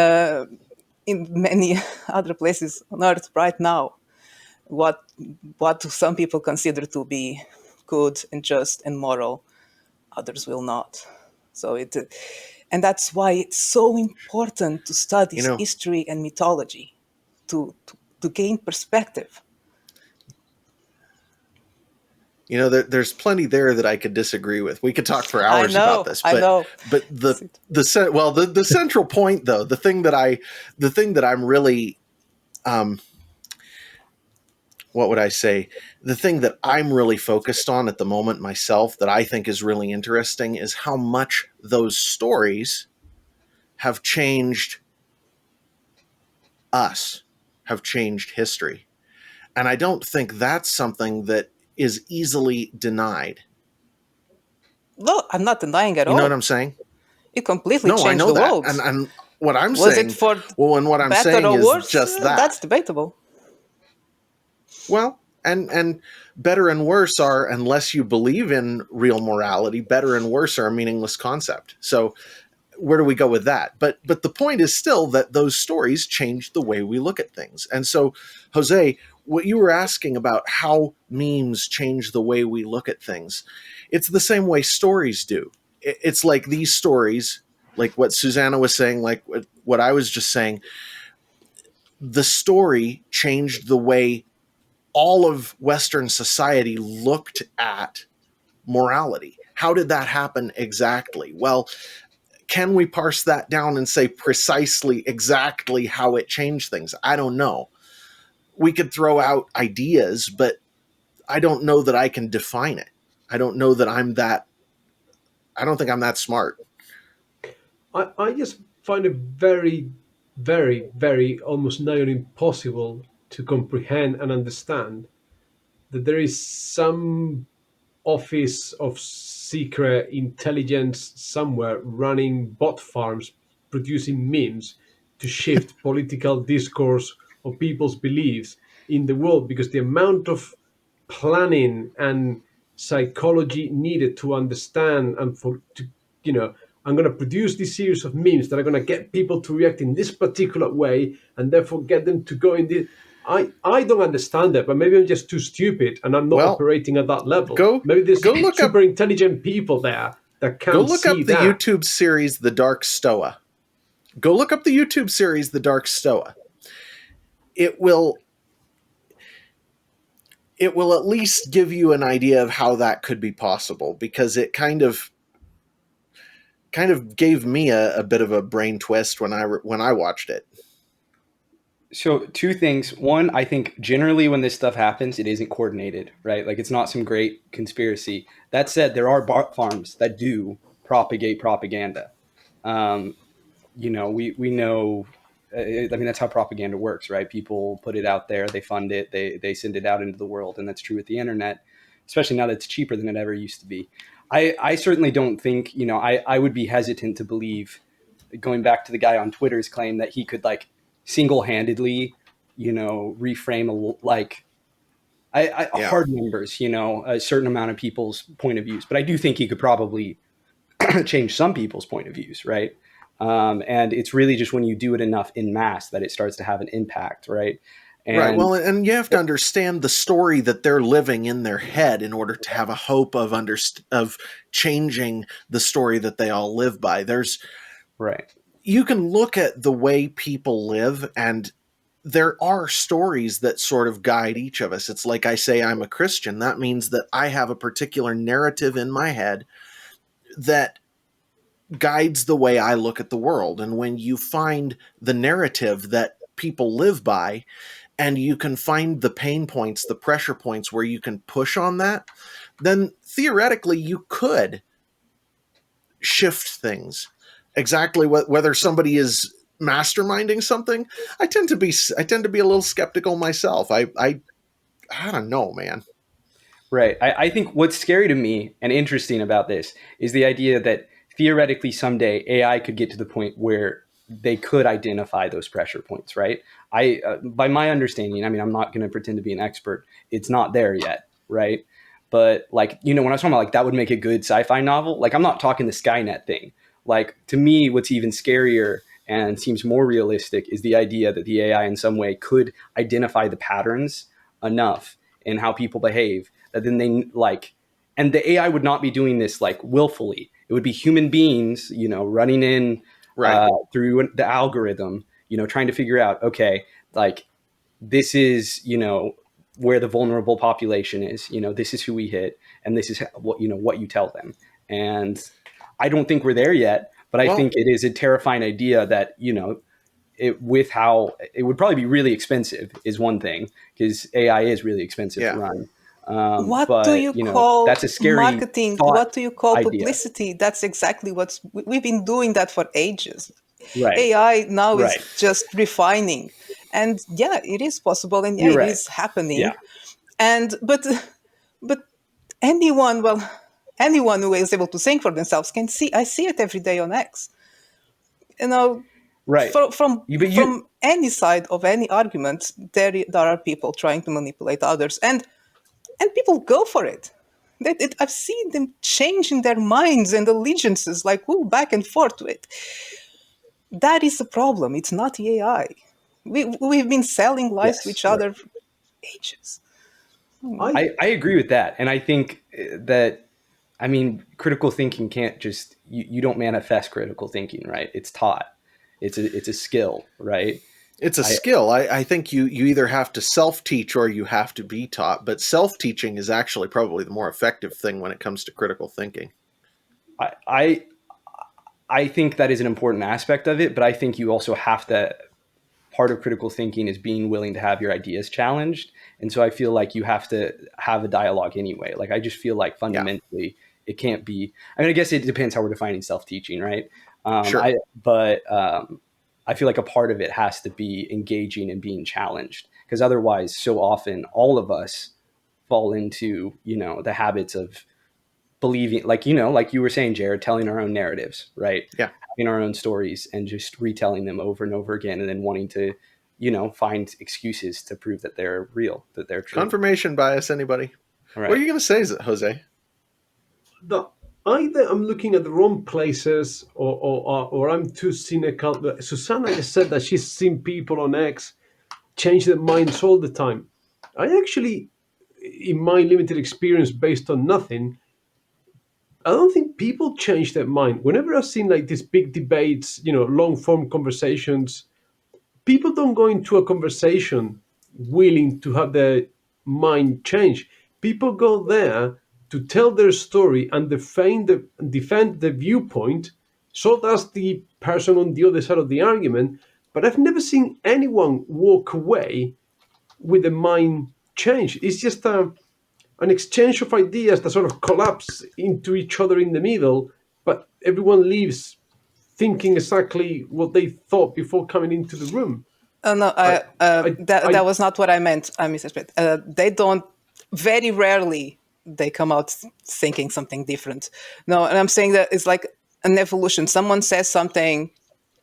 many other places on Earth right now. What some people consider to be good and just and moral, others will not. So and that's why it's so important to study history and mythology, to gain perspective. there's plenty there that I could disagree with. We could talk for I hours about know, this, I know. but the central point though, the thing that I'm really, what would I say? The thing that I'm really focused on at the moment myself that I think is really interesting is how much those stories have changed us, have changed history. And I don't think that's something that is easily denied. No, I'm not denying at You know what all. I'm saying? It completely No, I changed know the that. world. And what I'm Was it saying, for well, and what I'm better saying or is worse? just That's that. debatable. Well, and better and worse are, unless you believe in real morality, better and worse are a meaningless concept. So where do we go with that? But the point is still that those stories changed the way we look at things. And so, Jose, what you were asking about how memes change the way we look at things, it's the same way stories do. It's like these stories, like what Susana was saying, like what I was just saying, the story changed the way all of Western society looked at morality. How did that happen exactly? Well, can we parse that down and say precisely exactly how it changed things? I don't know. We could throw out ideas, but I don't know that I can define it. I don't know that I don't think I'm that smart. I just find it very, very, very almost near impossible to comprehend and understand that there is some office of secret intelligence somewhere running bot farms producing memes to shift political discourse or people's beliefs in the world, because the amount of planning and psychology needed to understand and for to I'm going to produce this series of memes that are going to get people to react in this particular way and therefore get them to go in this. I don't understand that, but maybe I'm just too stupid and I'm not Well, operating at that level. go Maybe there's go look super up intelligent people there that go can look see up the that. YouTube series The Dark Stoa. Go look up the YouTube series The Dark Stoa. It will at least give you an idea of how that could be possible, because it kind of gave me a bit of a brain twist when I watched it. So two things. One, I think generally when this stuff happens, it isn't coordinated, right? Like it's not some great conspiracy. That said, there are bot farms that do propagate propaganda. Um, we know. I mean, that's how propaganda works, right? People put it out there, they fund it, they send it out into the world, and that's true with the internet, especially now that it's cheaper than it ever used to be. I certainly don't think, I would be hesitant to believe, going back to the guy on Twitter's claim that he could like single-handedly, reframe Yeah. hard numbers, a certain amount of people's point of views. But I do think he could probably change some people's point of views, right? And it's really just when you do it enough in mass that it starts to have an impact, right? Right. And Well, and you have to understand the story that they're living in their head in order to have a hope of changing the story that they all live by. right, You can look at the way people live, and there are stories that sort of guide each of us. It's like I say I'm a Christian. That means that I have a particular narrative in my head that guides the way I look at the world. And when you find the narrative that people live by, and you can find the pain points, the pressure points where you can push on that, then theoretically you could shift things. Exactly whether somebody is masterminding something, I tend to be a little skeptical myself. I don't know, man. right. I think what's scary to me and interesting about this is the idea that theoretically someday AI could get to the point where they could identify those pressure points, right? By my understanding, I mean, I'm not going to pretend to be an expert. It's not there yet, right? But like, when I was talking about like that would make a good sci-fi novel, like I'm not talking the Skynet thing. Like to me, what's even scarier and seems more realistic is the idea that the AI in some way could identify the patterns enough in how people behave that then they like, and the AI would not be doing this like willfully. It would be human beings, running in Right. through the algorithm, trying to figure out, okay, like this is, where the vulnerable population is. This is who we hit, and this is what you tell them. And I don't think we're there yet, but I think it is a terrifying idea that with how it would probably be really expensive is one thing, because AI is really expensive to run. What do But you call that's a scary marketing? thought What do you call idea. publicity? That's exactly we've been doing that for ages. Right. AI now Right. is just refining, and yeah, it is possible, and yeah, You're it right. is happening. Yeah. And but anyone, anyone who is able to think for themselves can see. I see it every day on X. Right. From any side of any argument, there are people trying to manipulate others, and people go for it. I've seen them changing their minds and allegiances, like back and forth to it. That is the problem. It's not the AI. We've been selling lies to Yes, each right. other for ages. I agree with that. And I think that, critical thinking can't just, you don't manifest critical thinking, right? It's taught. It's a skill, right? It's a skill. I think you either have to self-teach or you have to be taught. But self-teaching is actually probably the more effective thing when it comes to critical thinking. I think that is an important aspect of it, but I think you also have to, part of critical thinking is being willing to have your ideas challenged. And so I feel like you have to have a dialogue anyway. Like, I just feel like fundamentally it can't be, I guess it depends how we're defining self-teaching, right? Sure. I feel like a part of it has to be engaging and being challenged, because otherwise so often all of us fall into, the habits of believing, like you were saying, Jared, telling our own narratives, right? Yeah. Having our own stories and just retelling them over and over again, and then wanting to, find excuses to prove that they're real, that they're true. Confirmation bias, anybody? Right. What are you going to say, Jose? Either I'm looking at the wrong places, or I'm too cynical. Susana just said that she's seen people on X change their minds all the time. I actually, in my limited experience based on nothing, I don't think people change their mind. Whenever I've seen like these big debates, long form conversations, people don't go into a conversation willing to have their mind change. People go there to tell their story and defend the viewpoint. So does the person on the other side of the argument. But I've never seen anyone walk away with a mind change. It's just an exchange of ideas that sort of collapse into each other in the middle, but everyone leaves thinking exactly what they thought before coming into the room. No, that was not what I meant, Mr. Smith. They don't, very rarely, they come out thinking something different. No, and I'm saying that it's like an evolution. Someone says something,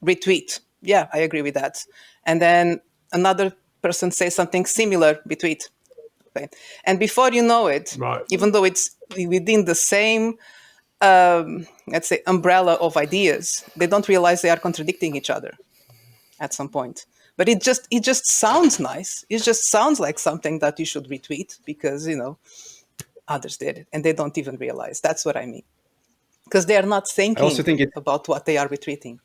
retweet. Yeah, I agree with that. And then another person says something similar, retweet. Okay. And before you know it, Right. even though it's within the same, let's say, umbrella of ideas, they don't realize they are contradicting each other at some point. But it just sounds nice. It just sounds like something that you should retweet because, others did it and they don't even realize. That's what I mean. Because they are not thinking about what they are retweeting.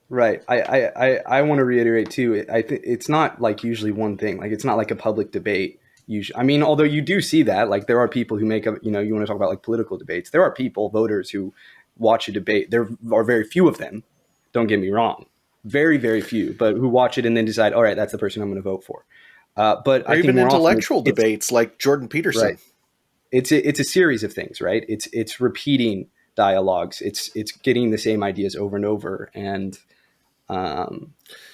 Right. I want to reiterate too. It's not like usually one thing. Like, it's not like a public debate. Usually, although you do see that, like, there are people who make up. You want to talk about like political debates. There are people, voters, who watch a debate. There are very few of them. Don't get me wrong. Very, very few, but who watch it and then decide, all right, that's the person I'm going to vote for. But or even intellectual debates like Jordan Peterson. Right. It's a series of things, right? It's repeating dialogues. It's getting the same ideas over and over, and or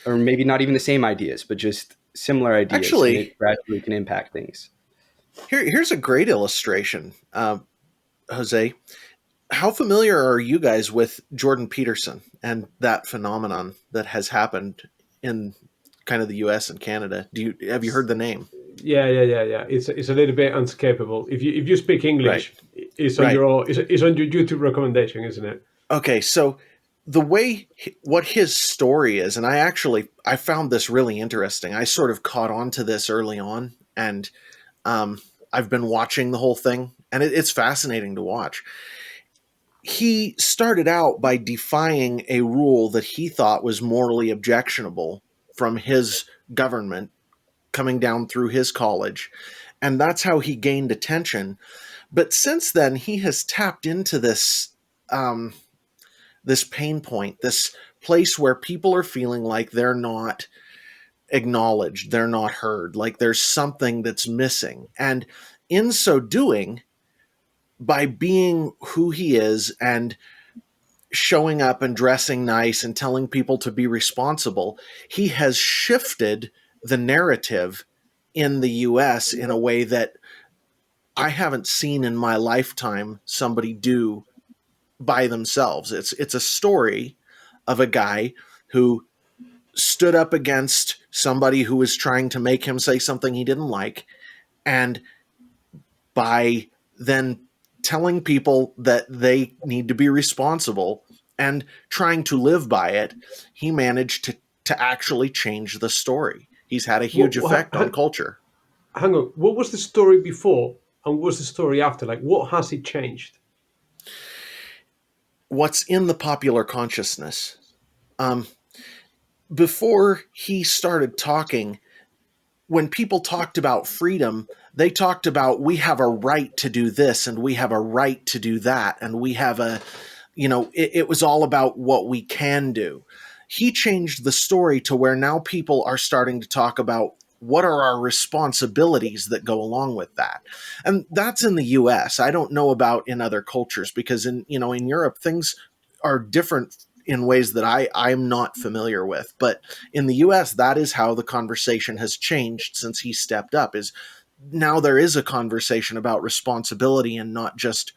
maybe not even the same ideas, but just similar ideas. Actually, and it gradually can impact things. Here's a great illustration, Jose. How familiar are you guys with Jordan Peterson and that phenomenon that has happened in kind of the U.S. and Canada? Have you heard the name? Yeah. It's a little bit unscapable. If you speak English, right. It's on your YouTube recommendation, isn't it? Okay, so what his story is, and I found this really interesting. I sort of caught on to this early on, and I've been watching the whole thing, and it's fascinating to watch. He started out by defying a rule that he thought was morally objectionable from his government coming down through his college. And that's how he gained attention. But since then, he has tapped into this pain point, this place where people are feeling like they're not acknowledged, they're not heard, like there's something that's missing. And in so doing, by being who he is and showing up and dressing nice and telling people to be responsible, he has shifted the narrative in the US in a way that I haven't seen in my lifetime somebody do by themselves. It's a story of a guy who stood up against somebody who was trying to make him say something he didn't like, and by then telling people that they need to be responsible and trying to live by it, he managed to actually change the story. He's had a huge effect on culture. Hang on. What was the story before and what was the story after? Like, what has it changed? What's in the popular consciousness? Before he started talking, when people talked about freedom, they talked about we have a right to do this and we have a right to do that. And we have it was all about what we can do. He changed the story to where now people are starting to talk about what are our responsibilities that go along with that. And that's in the US. I don't know about in other cultures, because in Europe, things are different in ways that I'm not familiar with. But in the US, that is how the conversation has changed since he stepped up. Is now there is a conversation about responsibility and not just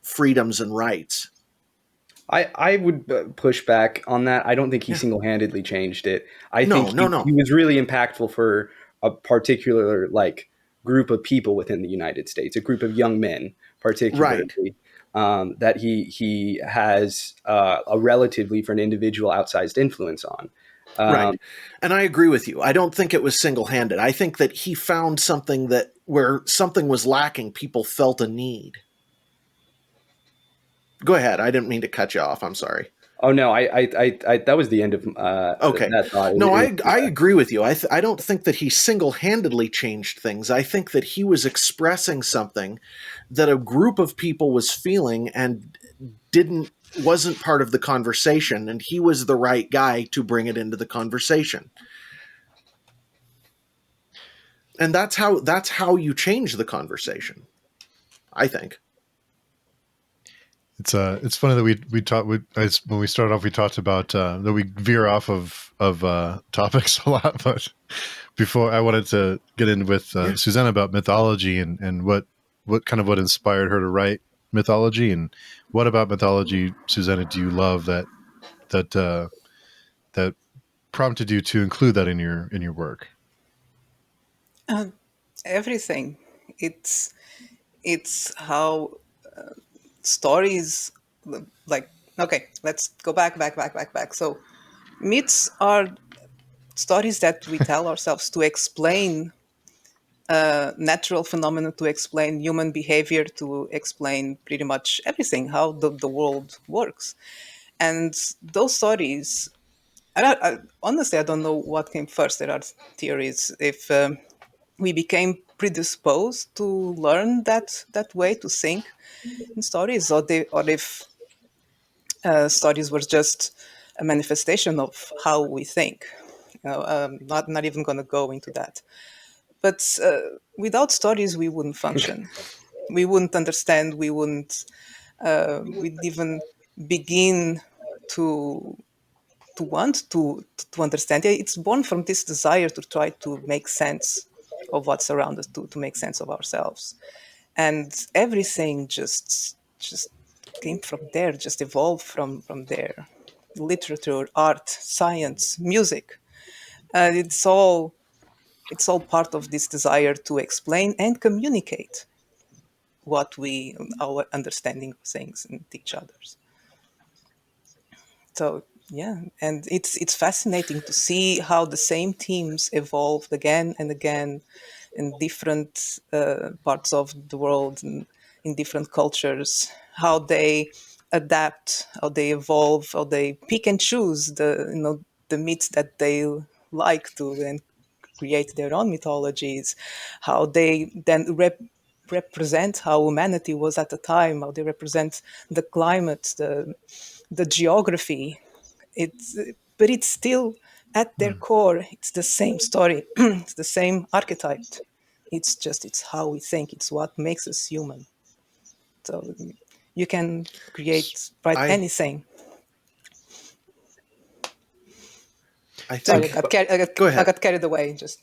freedoms and rights. I would push back on that. I don't think he Yeah. single-handedly changed it. I No, think no, no. he was really impactful for a particular group of people within the United States, a group of young men, particularly, that he has a relatively, for an individual, outsized influence on. Right. And I agree with you. I don't think it was single-handed. I think that he found something that where something was lacking, people felt a need. Go ahead. I didn't mean to cut you off. I'm sorry. Oh no, I that was the end of Okay. that thought. No, I agree with you. I don't think that he single-handedly changed things. I think that he was expressing something that a group of people was feeling and wasn't part of the conversation, and he was the right guy to bring it into the conversation. And that's how you change the conversation, I think. It's funny that we talked when we started off. We talked about that we veer off of topics a lot, but before I wanted to get in with Susana about mythology and what inspired her to write mythology, and what about mythology, Susana, do you love that that prompted you to include that in your work? Everything. It's how stories, like, okay, let's go back. So myths are stories that we tell ourselves to explain natural phenomena, to explain human behavior, to explain pretty much everything, how the world works. And those stories, honestly, I don't know what came first. There are theories. If we became predisposed to learn that way to think in stories, or if stories were just a manifestation of how we think. Not even going to go into that. But without stories, we wouldn't function. We wouldn't understand. We'd even begin to want to understand. Yeah, it's born from this desire to try to make sense of what's around us, to make sense of ourselves, and everything just came from there, just evolved from there. Literature, art, science, music. It's all part of this desire to explain and communicate our understanding of things and each other's. So yeah, and it's fascinating to see how the same themes evolved again and again in different parts of the world and in different cultures, how they adapt, how they evolve, how they pick and choose the myths that they like to and create their own mythologies, how they then represent how humanity was at the time, how they represent the climate, the geography. It's but it's still at their core, it's the same story, it's the same archetype. It's how we think, it's what makes us human. So you can write I anything. I Sorry, think. Go I ahead. got carried away. Just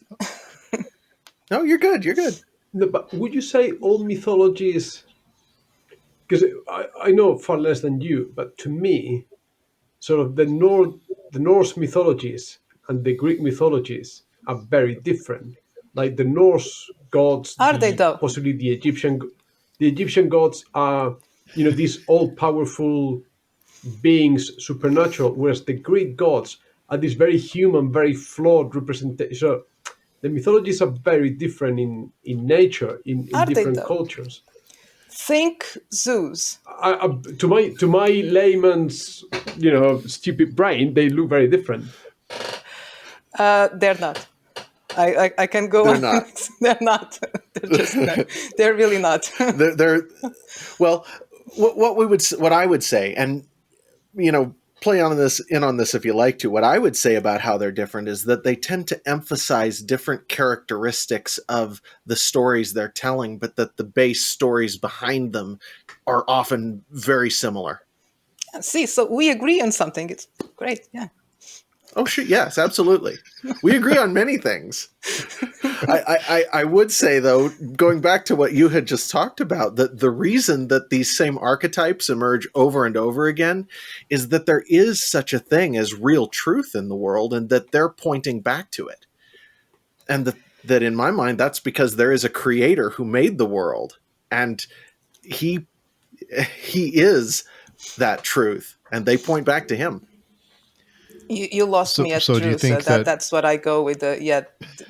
No, you're good. You're good. No, but would you say all mythologies? Because I know far less than you, but to me, sort of the Norse mythologies and the Greek mythologies are very different. Like the Norse gods, are they the though? possibly the Egyptian gods are, these all powerful beings, supernatural, whereas the Greek gods are these very human, very flawed representation. So the mythologies are very different in nature, in Are they different though? cultures. Think Zeus. To my layman's stupid brain, they look very different. They're not. I can go They're on. not. They're not. They're just not. They're really not. They're well. What I would say, and play on this if you like to. What I would say about how they're different is that they tend to emphasize different characteristics of the stories they're telling, but that the base stories behind them are often very similar. See, so we agree on something. It's great. Yeah. Oh shit! Yes, absolutely. We agree on many things. I would say though, going back to what you had just talked about, that the reason that these same archetypes emerge over and over again is that there is such a thing as real truth in the world, and that they're pointing back to it. And that in my mind, that's because there is a creator who made the world, and he he is that truth, and they point back to him. You lost me at So do you truth. think that That's what I go with. I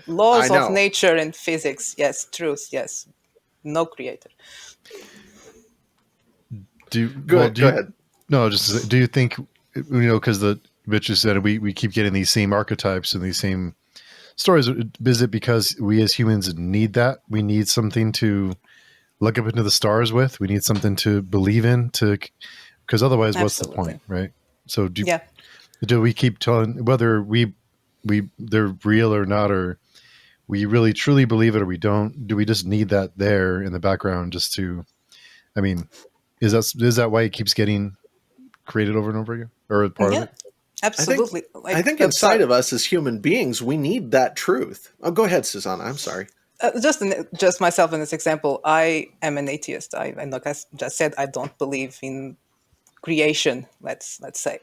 Laws of know. nature and physics. Yes, truth. Yes, no creator. Go ahead. no, just do you think, because the bitch just said we keep getting these same archetypes and these same stories. Is it because we as humans need that? We need something to look up into the stars with. We need something to believe in, because otherwise, what's the Absolutely. point, right? So Yeah. do we keep telling whether they're real or not, or we really truly believe it or we don't? Do we just need that there in the background just to? I mean, is that why it keeps getting created over and over again, or part of Yeah. it? I think Absolutely. I Like, think inside of us as human beings, we need that truth. Oh, go ahead, Susanna. I'm sorry. just myself in this example, I am an atheist. Like I just said, I don't believe in creation. Let's say,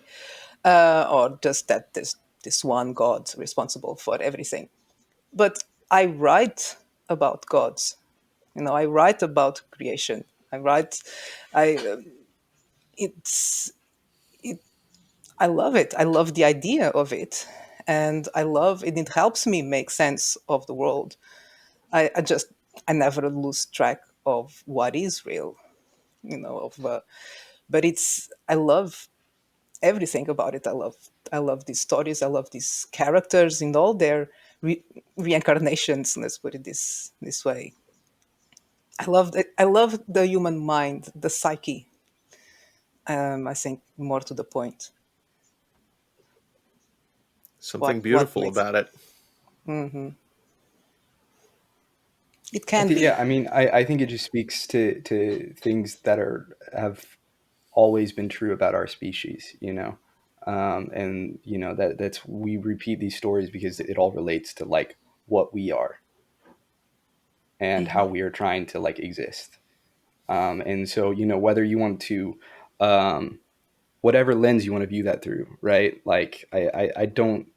or just that this one God responsible for everything. But I write about gods. I write about creation. I write. I it's it. I love it. I love the idea of it, and I love it. It helps me make sense of the world. I never lose track of what is real, of but I love everything about it. I love these stories. I love these characters in all their reincarnations. Let's put it this way. I love the human mind, the psyche. I think more to the point. Something What beautiful makes about it. it can Yeah, be. I mean, I think it just speaks to things that have always been true about our species, and that's we repeat these stories because it all relates to like what we are and how we are trying to like exist. And so whether you want to, whatever lens you want to view that through, right? Like I don't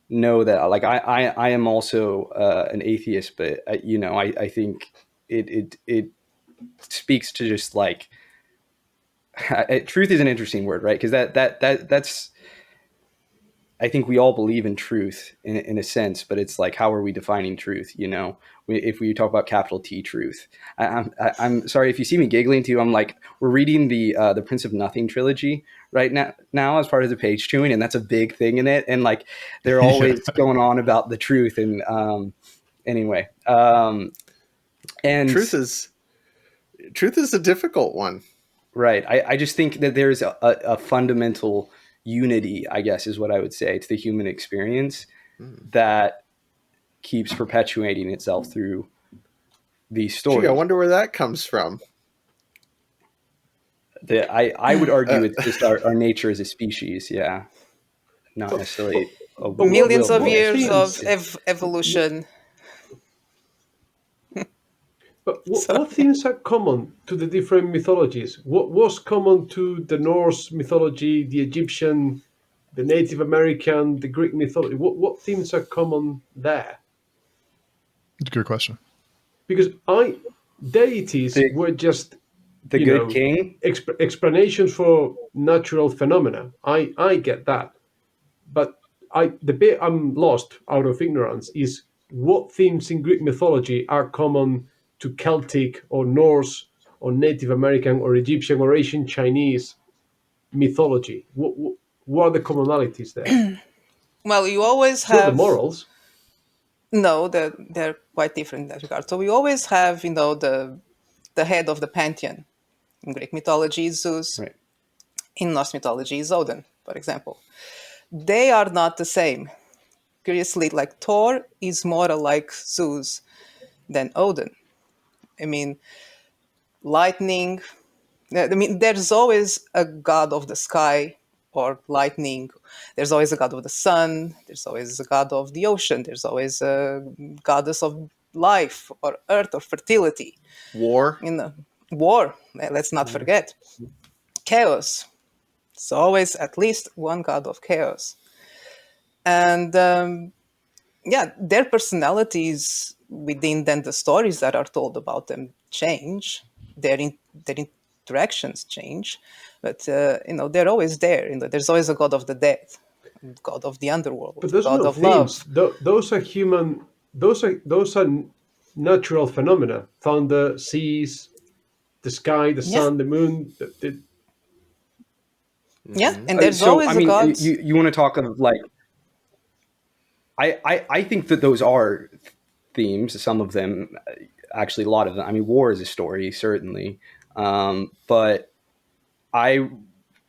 know that like I am also an atheist, but I think it speaks to just like truth is an interesting word, right? Because that's I think we all believe in truth in a sense, but it's like, how are we defining truth? You know, if we talk about capital T truth, I'm sorry if you see me giggling too. I'm like, we're reading the Prince of Nothing trilogy right now as part of the page chewing, and that's a big thing in it. And like, they're Yeah. always going on about the truth. And anyway, and Truth is a difficult one. right, I just think that there's a fundamental unity, I guess, is what I would say, to the human experience Hmm. that keeps perpetuating itself through these Gee, I stories. wonder where that comes from. I would argue Uh, it's just our nature as a species, yeah, not But but, necessarily a but Millions will of to what years express. of themes? evolution. But what Sorry. themes are common to the different mythologies? What was common to the Norse mythology, the Egyptian, the Native American, the Greek mythology? What themes are common there? It's a good question. Because deities The were just, the good king, explanations for natural phenomena. I get that, but the bit I'm lost out of ignorance is what themes in Greek mythology are common to Celtic or Norse or Native American or Egyptian or Asian Chinese mythology. What are the commonalities there? Well, you always It's not the have morals. no, they're quite different in that regard. So we always have, the head of the pantheon. In Greek mythology is Zeus. right? In Norse mythology is Odin, for example. They are not the same. Curiously, like Thor is more like Zeus than Odin. I mean, lightning. I mean, there's always a god of the sky or lightning. There's always a god of the sun. There's always a god of the ocean. There's always a goddess of life or earth or fertility. War. You know, war. Let's not Or forget chaos. It's always at least one god of chaos. And yeah, their personalities within then the stories that are told about them change. Their interactions change, but they're always there. There's always a god of the dead, god of the But underworld, those are god not of themes. love. Those are human. Those are natural phenomena. Thunder, seas, the sky, the Yeah, sun, the moon. yeah, Hmm. and there's so I always a mean, god. you want to talk of like, I think that those are themes. Some of them, actually, a lot of them. I mean, war is a story, certainly, but I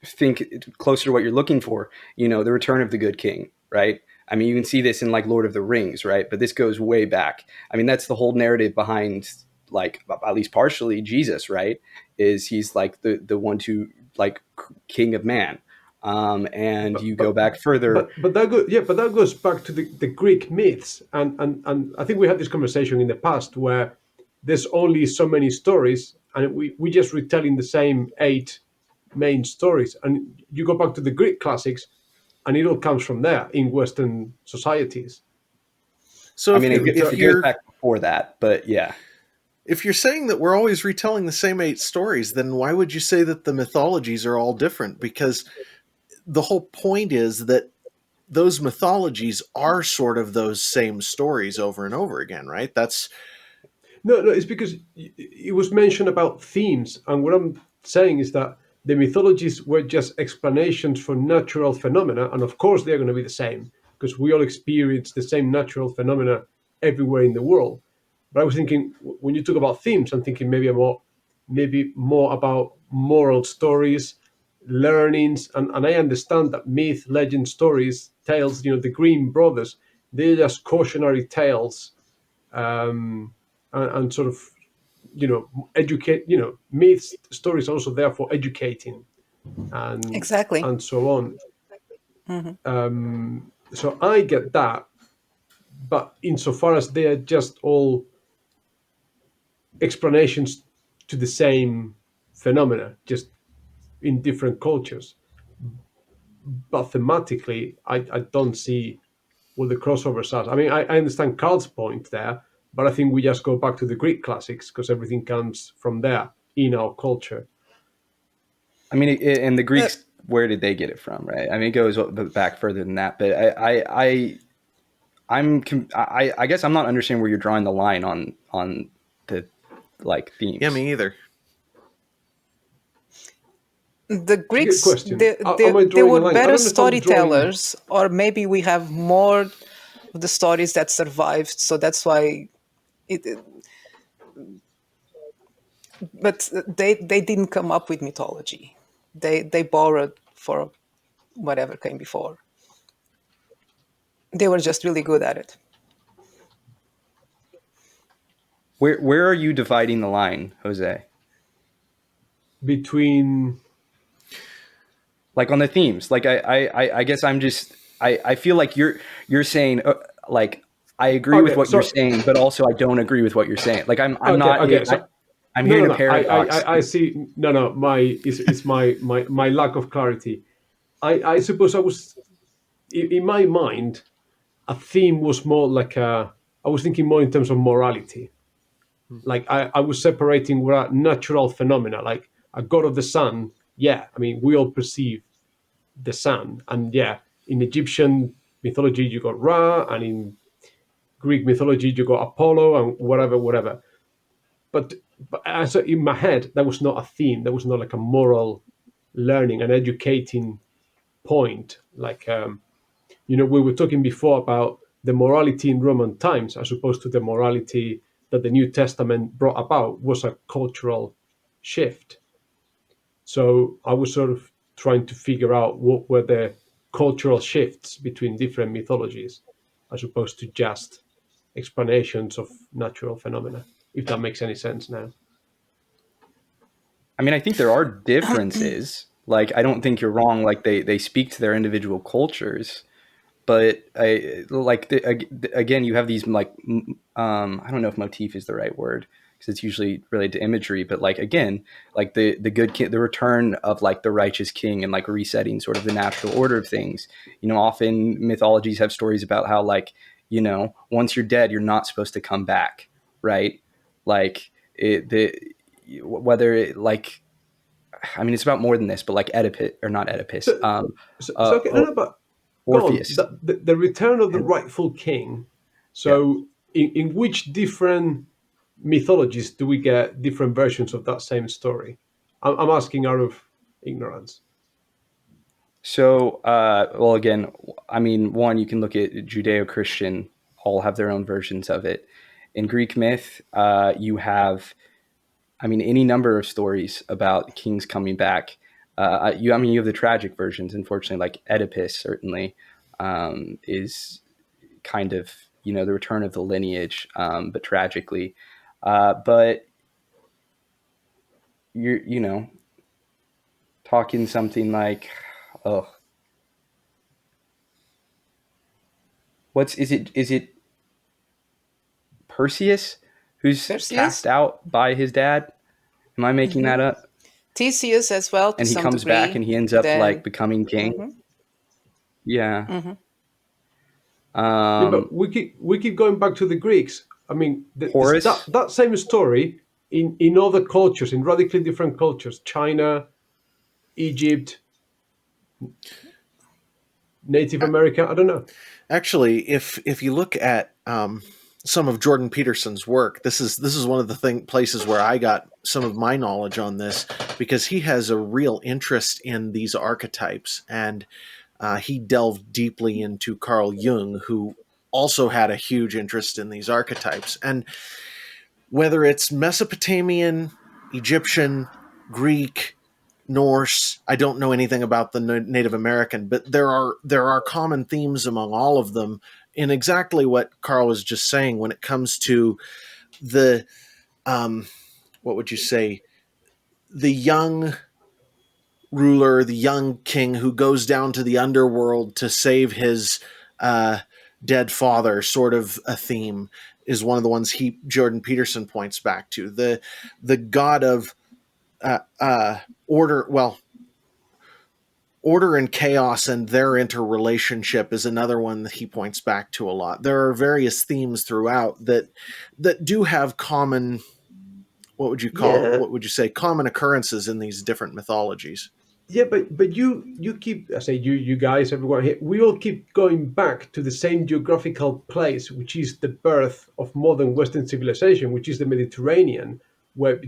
think closer to what you're looking for. The return of the good king, right? I mean, you can see this in like Lord of the Rings, right? But this goes way back. I mean, that's the whole narrative behind, like, at least partially, Jesus, right? Is he's like the one to, like, king of man. And But you go but back further. but that goes back to the Greek myths, and I think we had this conversation in the past where there's only so many stories, and we just retelling the same eight main stories, and you go back to the Greek classics, and it all comes from there in Western societies. So I if mean, you're It's if it goes you're back before that, but yeah. if you're saying that we're always retelling the same eight stories, then why would you say that the mythologies are all different? Because the whole point is that those mythologies are sort of those same stories over and over again, right? That's No, it's because it was mentioned about themes, and what I'm saying is that the mythologies were just explanations for natural phenomena, and of course they're going to be the same because we all experience the same natural phenomena everywhere in the world. But I was thinking when you talk about themes, I'm thinking maybe more about moral stories, learnings, and I understand that myth, legend, stories, tales, the Green Brothers, they're just cautionary tales, and sort of educate. Myths, stories, also there for educating and Exactly. and so on. So I get that, but insofar as they are just all explanations to the same phenomena, just in different cultures, but thematically, I don't see what the crossovers are. I mean, I understand Carl's point there, but I think we just go back to the Greek classics because everything comes from there in our culture. I mean, and the Uh, Greeks where did they get it from, right? I mean, it goes back further than that, but I guess I'm not understanding where you're drawing the line on the like themes. Yeah, me either. The Good Greeks, question. Am I they drawing a were line? I better don't know if I'm drawing. storytellers, or maybe we have more of the stories that survived, so that's why it. But they didn't come up with mythology. They borrowed for whatever came before. They were just really good at it. Where are you dividing the line, Jose? Between Like on the themes, like I guess I'm just I feel like you're saying like I agree with okay, what you're so saying, but also I don't agree with what you're saying. Like I'm okay, not okay, so I'm no, hearing no, a no. paradox. I see. No, no. It's my lack of clarity. I suppose I was in my mind. A theme was more like a. I was thinking more in terms of morality. Like I was separating what are natural phenomena, like a god of the sun. Yeah, I mean we all perceive the sun, and yeah, in Egyptian mythology you got Ra, and in Greek mythology you got Apollo, and whatever, whatever. But so in my head, that was not a theme. That was not like a moral learning, an educating point. Like we were talking before about the morality in Roman times, as opposed to the morality that the New Testament brought about, was a cultural shift. So I was sort of trying to figure out what were the cultural shifts between different mythologies, as opposed to just explanations of natural phenomena. If that makes any sense now. I mean, I think there are differences. Like I don't think you're wrong. Like they speak to their individual cultures, but I like again you have these like I don't know if motif is the right word because it's usually related to imagery, but like again like the good king, the return of like the righteous king and like resetting sort of the natural order of things. Often mythologies have stories about how like once you're dead you're not supposed to come back, right? Like whether it like I mean it's about more than this, but like Oedipus or not Oedipus, So, okay, no, no, but go on. Orpheus. The return of the And rightful king. yeah. So, in which different mythologies do we get different versions of that same story? I'm asking out of ignorance. So, well, again, I mean, one, you can look at Judeo-Christian, all have their own versions of it. In Greek myth, you have, I mean, any number of stories about kings coming back. I mean, you have the tragic versions, unfortunately, like Oedipus certainly is kind of, the return of the lineage, but tragically. But you're, talking something like, oh, is it Perseus who's cast Perseus, out by his dad? Am I making that up? Theseus as well to And he some comes back and degree. he ends up like Then, becoming king. mhm, Yeah. mhm. Yeah, but Um, we keep going back to the Greeks. I mean, this, that Horus. that same story in other cultures, in radically different cultures, China, Egypt, Native America. I don't know. Actually, if you look at some of Jordan Peterson's work, this is one of the places where I got some of my knowledge on this, because he has a real interest in these archetypes, and he delved deeply into Carl Jung, who also had a huge interest in these archetypes. And whether it's Mesopotamian, Egyptian, Greek, Norse, I don't know anything about the Native American, but there are common themes among all of them in exactly what Carl was just saying when it comes to the what would you say, the young ruler, the young king who goes down to the underworld to save his uh, dead father, sort of a theme, is one of the ones Jordan Peterson points back to. The god of order, well, order and chaos and their interrelationship is another one that he points back to a lot. There are various themes throughout that do have common, Yeah, what would you say, common occurrences in these different mythologies. Yeah, but you keep, I say you guys, everyone here, we all keep going back to the same geographical place, which is the birth of modern Western civilization, which is the Mediterranean, where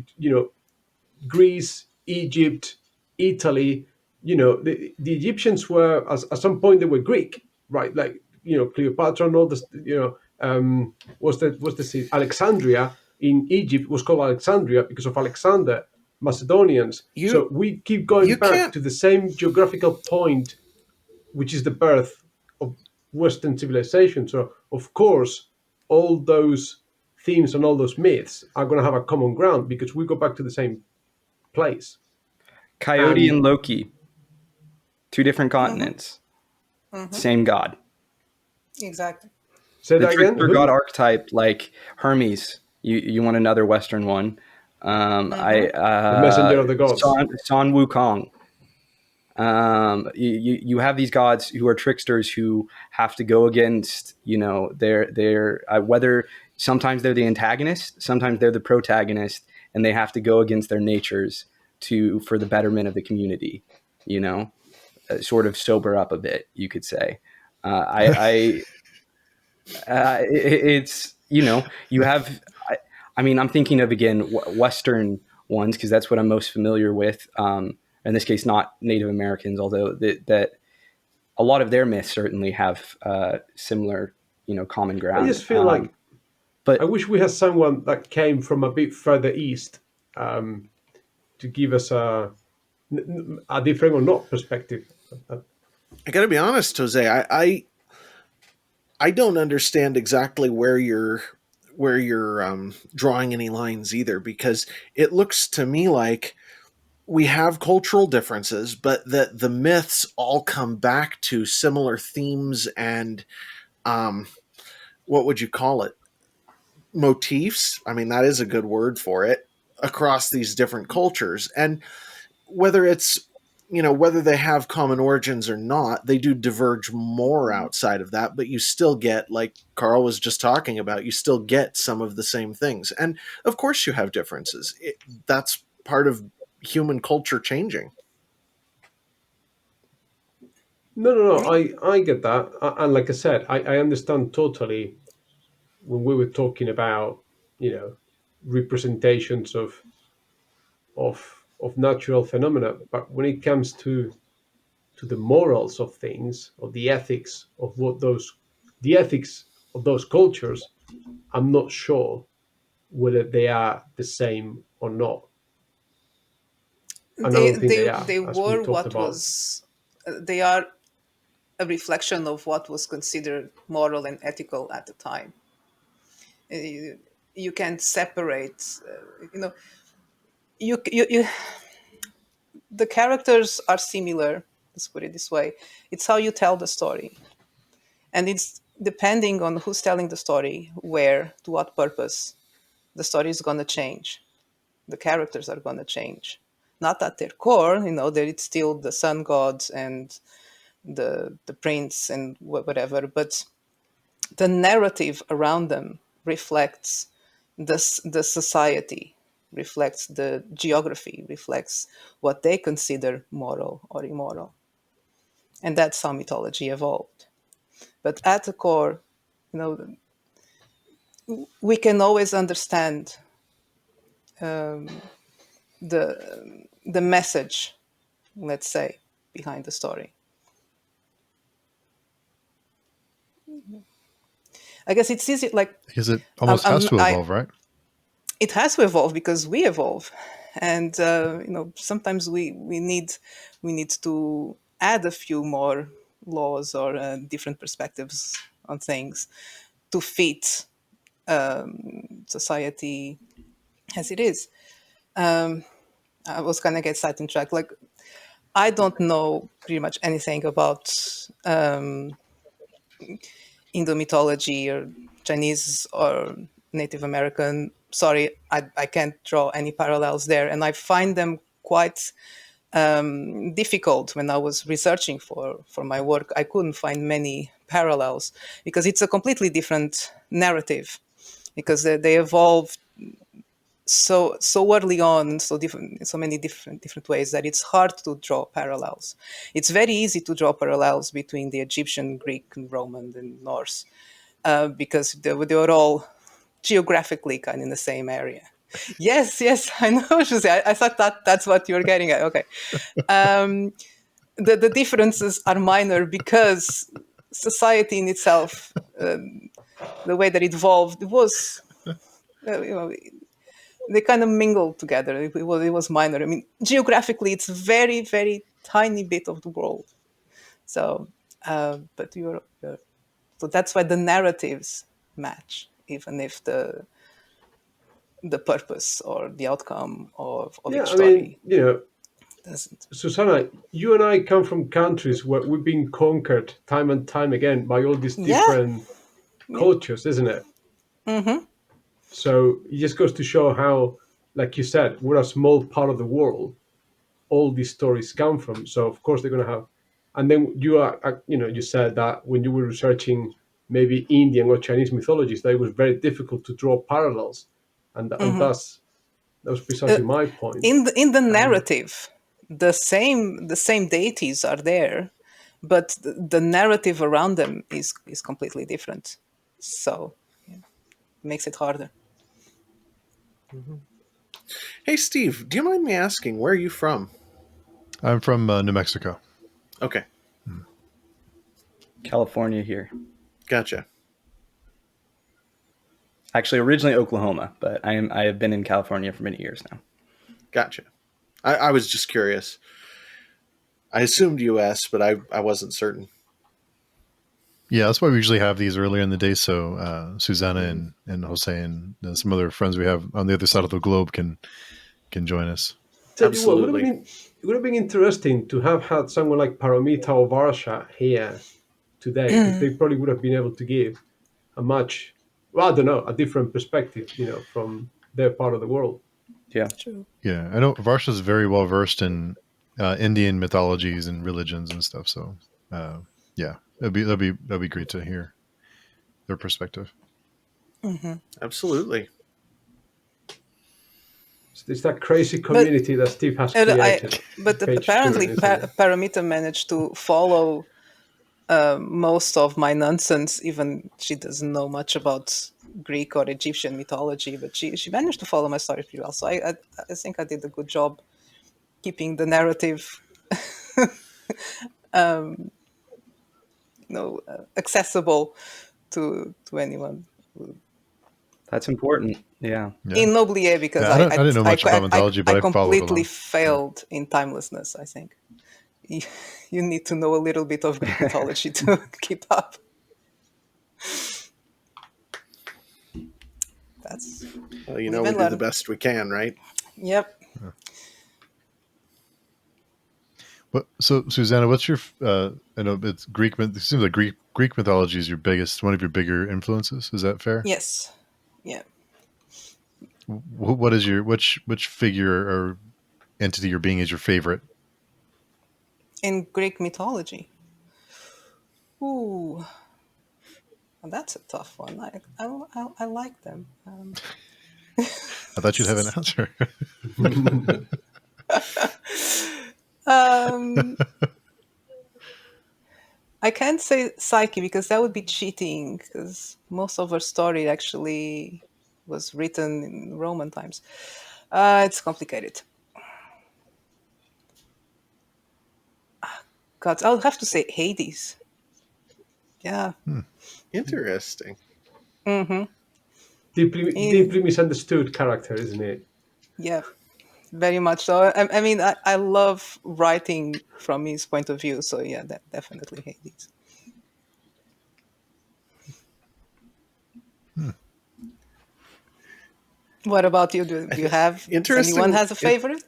Greece, Egypt, Italy. The Egyptians were, at some point, they were Greek, right? Like, Cleopatra and all this. Was the city Alexandria in Egypt was called Alexandria because of Alexander, Macedonians. You So we keep going you back can't. to the same geographical point, which is the birth of Western civilization. So of course, all those themes and all those myths are going to have a common ground because we go back to the same place. Coyote And and Loki, two different Mm-hmm. continents, Mm-hmm. same god. Exactly. say The that again. trickster god Who? archetype, like Hermes. You want another Western one? Mm-hmm. The messenger of the gods. San Wukong. You have these gods who are tricksters who have to go against, their whether sometimes they're the antagonist, sometimes they're the protagonist, and they have to go against their natures for the betterment of the community. You know, sort of sober up a bit, you could say. It's, you have. I mean, I'm thinking of, again, Western ones because that's what I'm most familiar with. In this case, not Native Americans, although that a lot of their myths certainly have similar, common I ground. just feel like I But wish we had someone that came from a bit further east, to give us a different or not perspective. I got to be honest, Jose. I don't understand exactly where you're drawing any lines either, because it looks to me like we have cultural differences, but that the myths all come back to similar themes and um, what would you call it? Motifs. I mean, that is a good word for it, across these different cultures. And whether it's, whether they have common origins or not, they do diverge more outside of that, but you still get, like Carl was just talking about, you still get some of the same things. And of course you have differences. That's part of human culture changing. No, no, no. I get that, and like I said, I understand totally when we were talking about, representations of natural phenomena, but when it comes to the morals of things, or the ethics of those cultures, I'm not sure whether they are the same or not, and I They don't think they they are, they as we were talked what about. was. They are a reflection of what was considered moral and ethical at the time. You, you can separate. You know, you the characters are similar. Let's put it this way: it's how you tell the story, and it's depending on who's telling the story, where, to what purpose. The story is going to change. The characters are going to change. Not at their core, that it's still the sun gods and the prince and whatever, but the narrative around them reflects the society, reflects the geography, reflects what they consider moral or immoral. And that's how mythology evolved. But at the core, you know, we can always understand the message, let's say, behind the story. I guess it's easy. Like, Because it almost has to I evolve, right? it has to evolve because we evolve, and sometimes we need to add a few more laws or different perspectives on things to fit society as it is. I was gonna get sidetracked. Like, I don't know pretty much anything about Indo mythology or Chinese or Native American. Sorry, I can't draw any parallels there. And I find them quite difficult when I was researching for my work. I couldn't find many parallels because it's a completely different narrative, because they evolved so early on, so different, so many different ways that it's hard to draw parallels. It's very easy to draw parallels between the Egyptian, Greek, and Roman and Norse, because they were all geographically kind of in the same area. Yes, I know, Jose. I thought that's what you were getting at. Okay. The differences are minor because society in itself, the way that it evolved, was, they kind of mingled together. It was minor. I mean, geographically, it's very, very tiny bit of the world. So, but so that's why the narratives match, even if the purpose or the outcome of Yeah, each I mean, story doesn't. Susanna, you and I come from countries where we've been conquered time and time again by all these Yeah, different yeah. cultures, isn't it? So it just goes to show how, like you said, we're a small part of the world. All these stories come from. So of course they're going to have. And then you said that when you were researching maybe Indian or Chinese mythologies, that it was very difficult to draw parallels, and that was Uh, precisely my point. in the And narrative, the same deities are there, but the narrative around them is completely different. So yeah, makes it harder. Hey, Steve, do you mind me asking where are you from? I'm from New Mexico. Okay, California here. gotcha. Actually, originally Oklahoma, but I have been in California for many years now. Gotcha. I was just curious. I assumed U.S., but I wasn't certain. Yeah, that's why we usually have these earlier in the day, so Susana and Jose and some other friends we have on the other side of the globe can join us. tell you what, Absolutely. it would have been interesting to have had someone like Paramita or Varsha here today, because they probably would have been able to give a much, well, I don't know, a different perspective, from their part of the world. Yeah. True. Yeah, I know Varsha's very well versed in Indian mythologies and religions and stuff. So, yeah, that'd be great to hear their perspective. Absolutely. So there's that crazy But community that Steve has uh, created. but Page apparently turn, isn't it? Paramita managed to follow most of my nonsense. Even she doesn't know much about Greek or Egyptian mythology, but she managed to follow my story pretty well. So I think I did a good job keeping the narrative accessible to anyone. That's important. Yeah. Yeah, In Noblier, because yeah. I didn't know much about mythology, I but I followed completely along. Yeah. failed in timelessness. I think you, you need to know a little bit of Greek mythology to keep up. That's Well, live we and do the learn. best we can, right? Yep. So Susanna, what's your? I know it's Greek. It seems like Greek mythology is your biggest, one of your bigger influences. Is that fair? Yes. Yeah. What is your which figure or entity or being is your favorite? In Greek mythology. Ooh, well, that's a tough one. I like them. I thought you'd have an answer. Um, I can't say Psyche because that would be cheating, because most of her story actually was written in Roman times. It's complicated. God, I'll have to say Hades. Yeah. Interesting. Deeply In, misunderstood character, isn't it? yeah, very much so. I mean, I love writing from his point of view. So yeah, that definitely Hades. What about you? Do you have? Does anyone Interesting. has a favorite?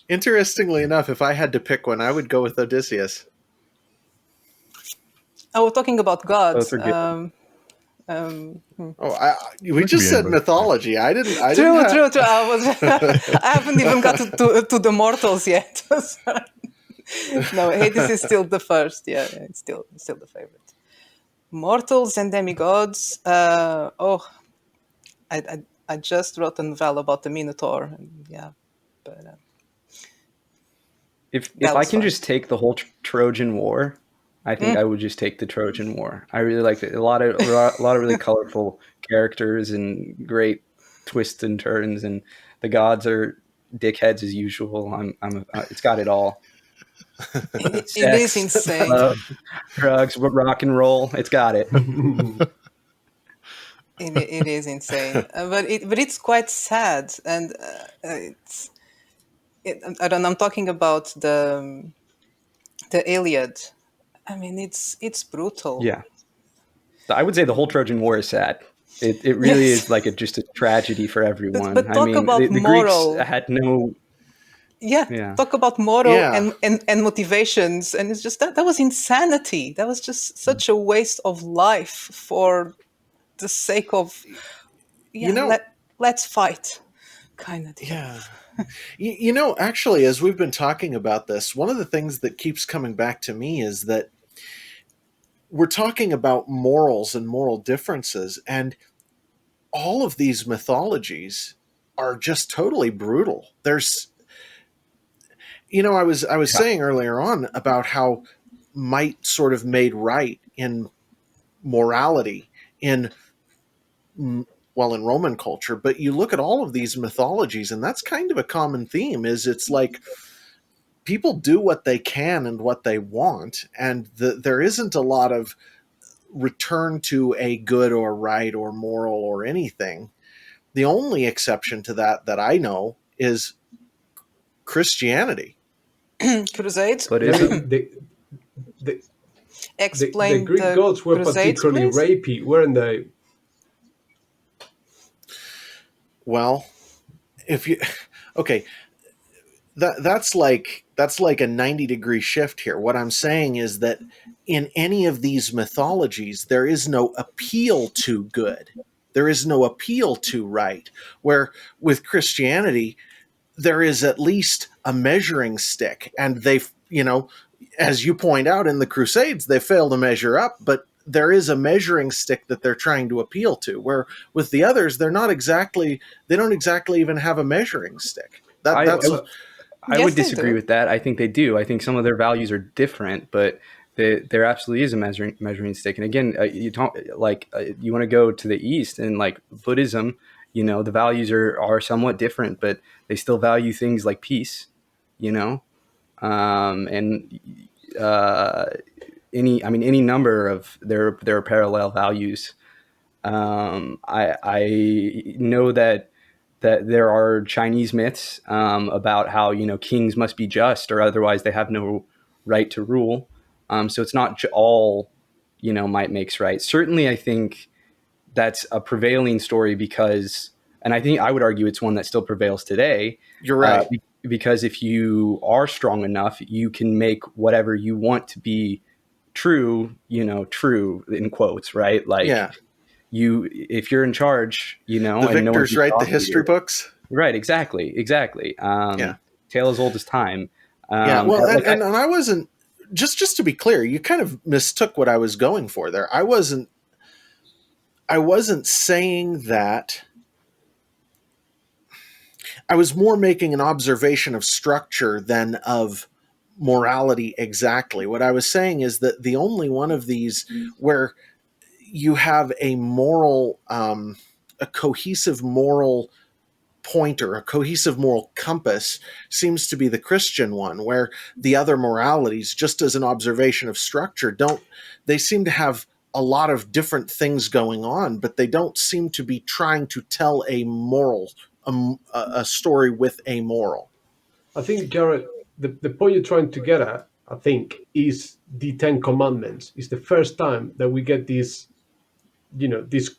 Interestingly enough, if I had to pick one, I would go with Odysseus. Oh, we're talking about Both gods. are good. Oh, we That could be just said anybody. mythology. I didn't. True, Have. true, true. I was. I haven't even got to the mortals yet. No, Hades is still the first. Yeah, it's still the favorite. Mortals and demigods. Oh, I I just wrote a novel about the Minotaur. And yeah, but If that I was can fun. just take the whole Trojan War, I think I would just take the Trojan War. I really liked it. A lot of really colorful characters and great twists and turns, and the gods are dickheads as usual. It's got it all. It is Sex, insane. love, drugs, rock and roll. It's got it. It is insane, but it's quite sad, and I don't know. I'm talking about the Iliad. I mean, it's brutal. Yeah, I would say the whole Trojan War is sad. It really Yes, is like just a tragedy for everyone. but I talk mean, about the Greeks moral. had no. Yeah, Yeah, talk about moral Yeah. and motivations, and it's just that was insanity. That was just such a waste of life for the sake of You know, let's fight kind of deal. yeah. Actually, as we've been talking about this, one of the things that keeps coming back to me is that we're talking about morals and moral differences, and all of these mythologies are just totally brutal. I was yeah, saying earlier on about how might sort of made right in morality in in Roman culture, but you look at all of these mythologies, and that's kind of a common theme. Is it's like people do what they can and what they want, and there isn't a lot of return to a good or right or moral or anything. The only exception to that I know is Christianity. Crusades. but Yeah, is I it? mean the Explain Greek the gods were Crusades, particularly please. rapey, weren't they? Well, if you okay, that's like a 90-degree shift here. What I'm saying is that in any of these mythologies, there is no appeal to good. There is no appeal to right. Where with Christianity, there is at least a measuring stick, and as you point out in the Crusades, they fail to measure up, but there is a measuring stick that they're trying to appeal to. Where with the others, they don't exactly even have a measuring stick. That I that's Well, I would Yes, they disagree do. with that. I think they do. I think some of their values are different, but there absolutely is a measuring stick. And again, you don't you want to go to the East and like Buddhism. The values are somewhat different, but they still value things like peace. You know, and uh, any number of their parallel values. I know that there are Chinese myths about how kings must be just or otherwise they have no right to rule. So it's not all might makes right. Certainly, I think that's a prevailing story because, and I think I would argue it's one that still prevails today. You're right. Because if you are strong enough, you can make whatever you want to be true. True in quotes, right? Yeah. Like if you're in charge, The and no one victors can write the stop history you. books. Right, exactly. Yeah. Tale as old as time. Yeah. Well, and, Like and, and I wasn't just to be clear, you kind of mistook what I was going for there. I wasn't saying that. I was more making an observation of structure than of morality exactly. What I was saying is that the only one of these where you have a cohesive moral pointer, a cohesive moral compass, seems to be the Christian one, where the other moralities, just as an observation of structure, they seem to have a lot of different things going on, but they don't seem to be trying to tell a story with a moral. I think, Jared, the point you're trying to get at, I think, is the Ten Commandments. It's the first time that we get this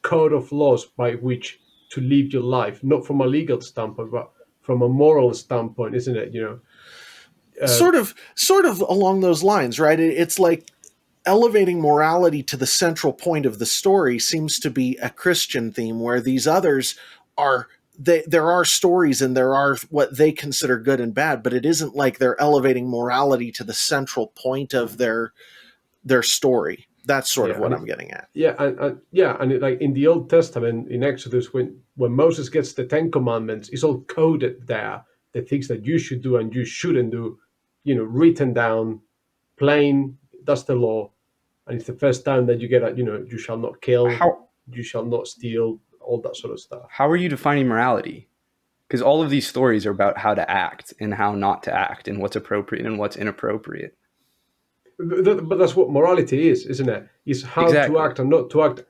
code of laws by which to live your life, not from a legal standpoint, but from a moral standpoint, isn't it? Uh, Sort of along those lines, right? It's like elevating morality to the central point of the story seems to be a Christian theme, where these others are there are stories and there are what they consider good and bad, but it isn't like they're elevating morality to the central point of their story. That's sort of Yeah, what I'm getting at. yeah, and like in the Old Testament, in Exodus, when Moses gets the Ten Commandments, it's all coded there. The things that you should do and you shouldn't do, written down, plain. That's the law, and it's the first time that you get a, you shall not kill, How you shall not steal, all that sort of stuff. how are you defining morality? Because all of these stories are about how to act and how not to act and what's appropriate and what's inappropriate. But that's what morality is, isn't it? It's how to Exactly. act and not to act,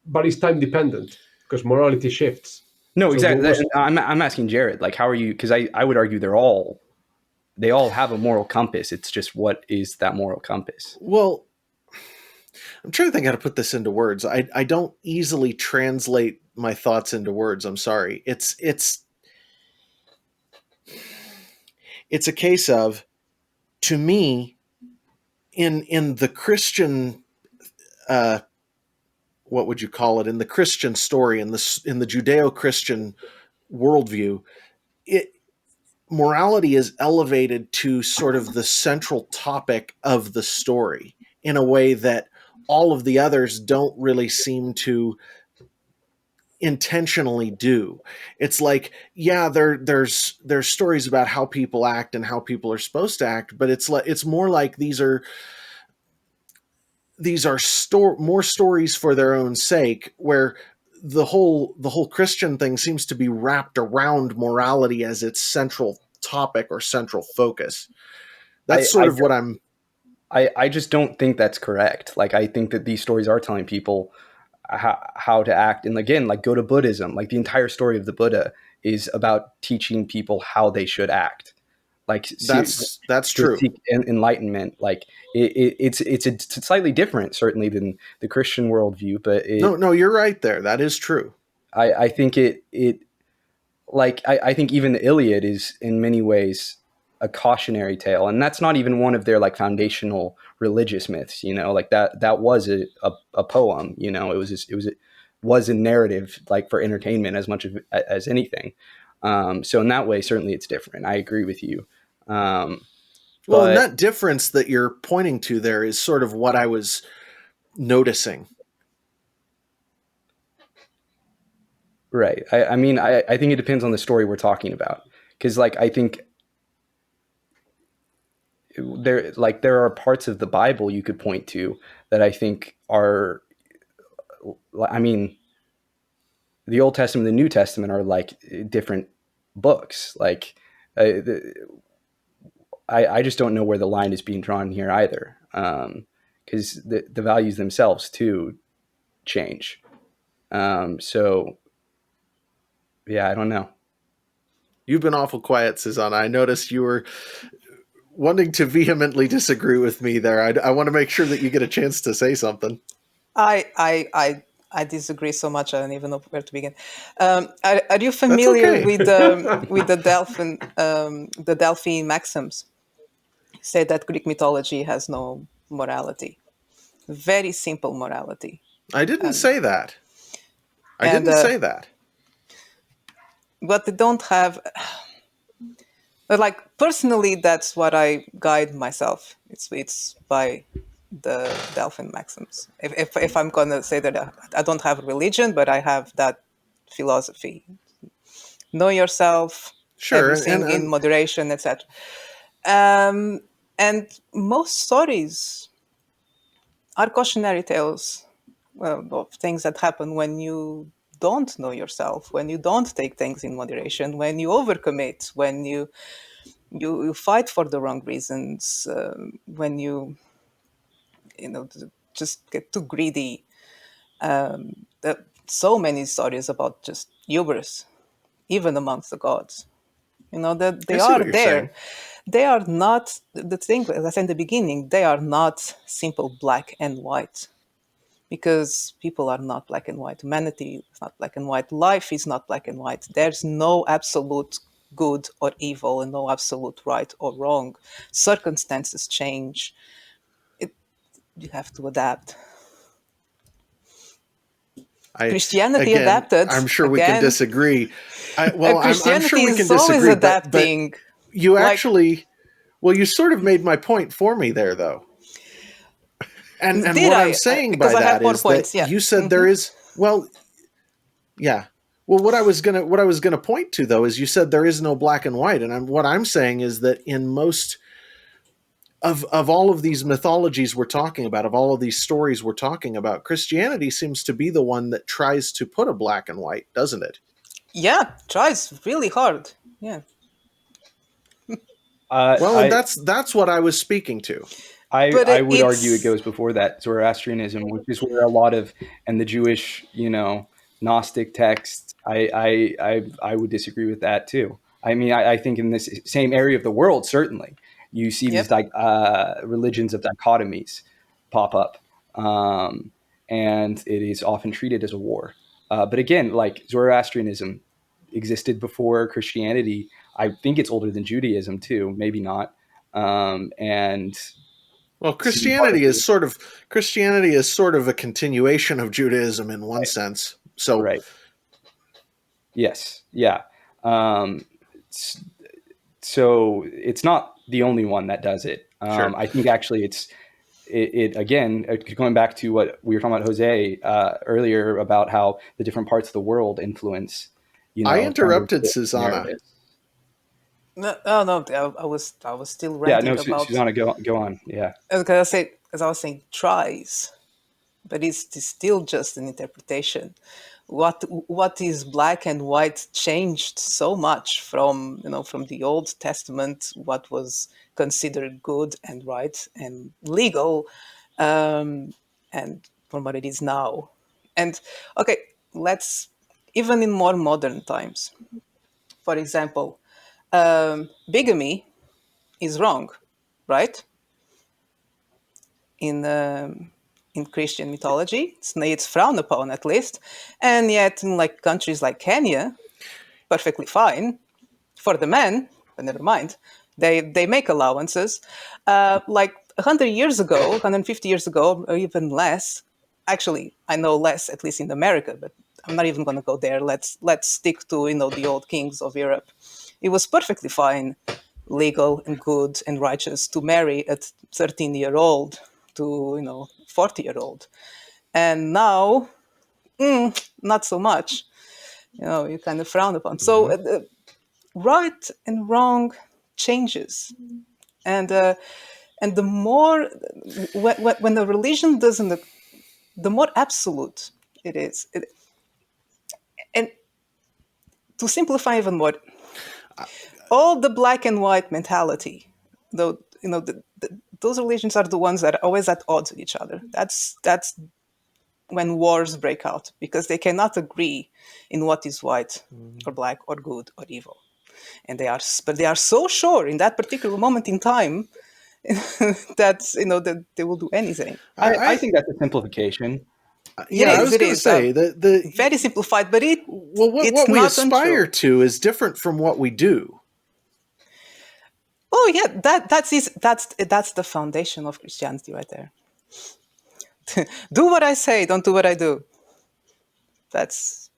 but it's time dependent because morality shifts. No, So what exactly. was I'm asking Jared, like, how are you? Because I would argue they all have a moral compass. It's just what is that moral compass? Well, I'm trying to think how to put this into words. I don't easily translate my thoughts into words. I'm sorry. It's a case of, to me, in the Christian, what would you call it? In the Christian story, in the Judeo-Christian worldview, it morality is elevated to sort of the central topic of the story in a way that all of the others don't really seem to intentionally do. It's like, yeah, there's stories about how people act and how people are supposed to act, but it's more like more stories for their own sake, where the whole Christian thing seems to be wrapped around morality as its central topic or central focus. That's I, sort I of what I'm. I just don't think that's correct. Like, I think that these stories are telling people how to act. And again, like, go to Buddhism. Like, the entire story of the Buddha is about teaching people how they should act. Like, That's to true. seek enlightenment. Like, it's slightly different, certainly, than the Christian worldview. But No, you're right there. That is true. I think I think even the Iliad is in many ways a cautionary tale, and that's not even one of their like foundational religious myths. Like that was a poem. It was a narrative, like, for entertainment as much as anything. So in that way, certainly it's different. I agree with you. Well, and But that difference that you're pointing to there is sort of what I was noticing. right, I mean, I think it depends on the story we're talking about, because like I think there are parts of the Bible you could point to that I think are, I mean, the Old Testament and the New Testament are like different books. Like, I just don't know where the line is being drawn here either, because the values themselves too change. So yeah, I don't know. You've been awful quiet, Susanna. I noticed you were wanting to vehemently disagree with me there. I want to make sure that you get a chance to say something. I disagree so much. I don't even know where to begin. Are you That's familiar okay. with the Delphian maxims? Say that Greek mythology has no morality. Very simple morality. I didn't And say that. I and didn't say that. but they don't have. But like personally, that's what I guide myself. It's by the Delphin maxims. If I'm gonna say that I don't have a religion, but I have that philosophy. Know yourself, Sure, everything in and moderation, etc. Um, and most stories are cautionary tales, well, of things that happen when you don't know yourself, when you don't take things in moderation, when you overcommit, when you fight for the wrong reasons, when just get too greedy. There are so many stories about just hubris, even amongst the gods. That I they see are what you're saying. there. They are not the thing. As I said in the beginning, they are not simple black and white, because people are not black and white. Humanity is not black and white. Life is not black and white. There's no absolute good or evil and no absolute right or wrong. Circumstances change. You have to adapt. I Christianity Again, adapted I'm sure we can again. disagree. I'm sure Christianity we can is always disagree, but adapting. you Like, actually, well, you sort of made my point for me there, though. And Did what I'm I? saying Because by I have that more is that points. Yeah. you said there is, well, yeah. Well, what I was gonna point to though is you said there is no black and white, and what I'm saying is that in most of all of these mythologies we're talking about, of all of these stories we're talking about, Christianity seems to be the one that tries to put a black and white, doesn't it? Yeah, tries really hard. Yeah. Well, and I that's what I was speaking to. But I would argue it it's goes before that, Zoroastrianism, which is where a lot of, and the Jewish, Gnostic texts. I would disagree with that too. I mean, I think in this same area of the world, certainly you see these yep. like religions of dichotomies pop up, um, and it is often treated as a war. But again, like Zoroastrianism existed before Christianity. I think it's older than Judaism too, maybe not. And Well, seems hardly Christianity is sort of a continuation of Judaism in one right. sense. So, Right. Yes. Yeah. Um, s- so it's not the only one that does it. sure. I think actually it again, going back to what we were talking about Jose earlier about how the different parts of the world influence, I kind of interrupted the Susana. narrative. No, oh no, I was still Yeah. No, ranting about. Susanna, go on. Yeah. As I was saying, tries, but it's still just an interpretation. What is black and white changed so much from from the Old Testament, what was considered good and right and legal, and from what it is now. And okay, let's even in more modern times. For example, bigamy is wrong, right? In Christian mythology, it's frowned upon at least, and yet in like countries like Kenya, perfectly fine for the men. But never mind, they make allowances. Like 100 years ago, 150 years ago, or even less. Actually, I know less, at least in America, but I'm not even going to go there. Let's stick to the old kings of Europe. It was perfectly fine, legal and good and righteous to marry a 13-year-old to 40-year-old, and now not so much. You kind of frown upon. So Mhm. right and wrong changes, and the more when the religion doesn't, the more absolute it is. And to simplify even more, all the black and white mentality, though, those religions are the ones that are always at odds with each other. That's when wars break out because they cannot agree in what is white or black or good or evil, and they are so sure in that particular moment in time that that they will do anything. I I think that's a simplification. It yeah, I is. was It going to is say that very simplified, but well, it's what we not aspire untrue. to is different from what we do. Oh yeah, that's the foundation of Christianity right there. Do what I say, don't do what I do. That's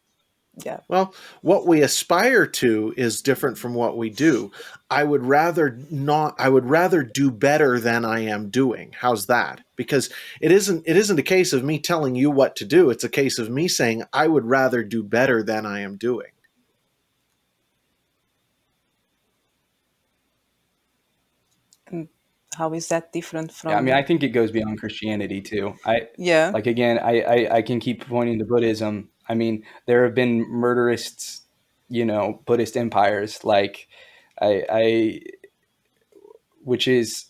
yeah. Well, what we aspire to is different from what we do. I would rather do better than I am doing. How's that? Because it isn't a case of me telling you what to do. It's a case of me saying I would rather do better than I am doing. And how is that different Yeah, I mean, from? I think it goes beyond Christianity too. Yeah. Like again, I can keep pointing to Buddhism. I mean, there have been murderists, Buddhist empires. Like, I which is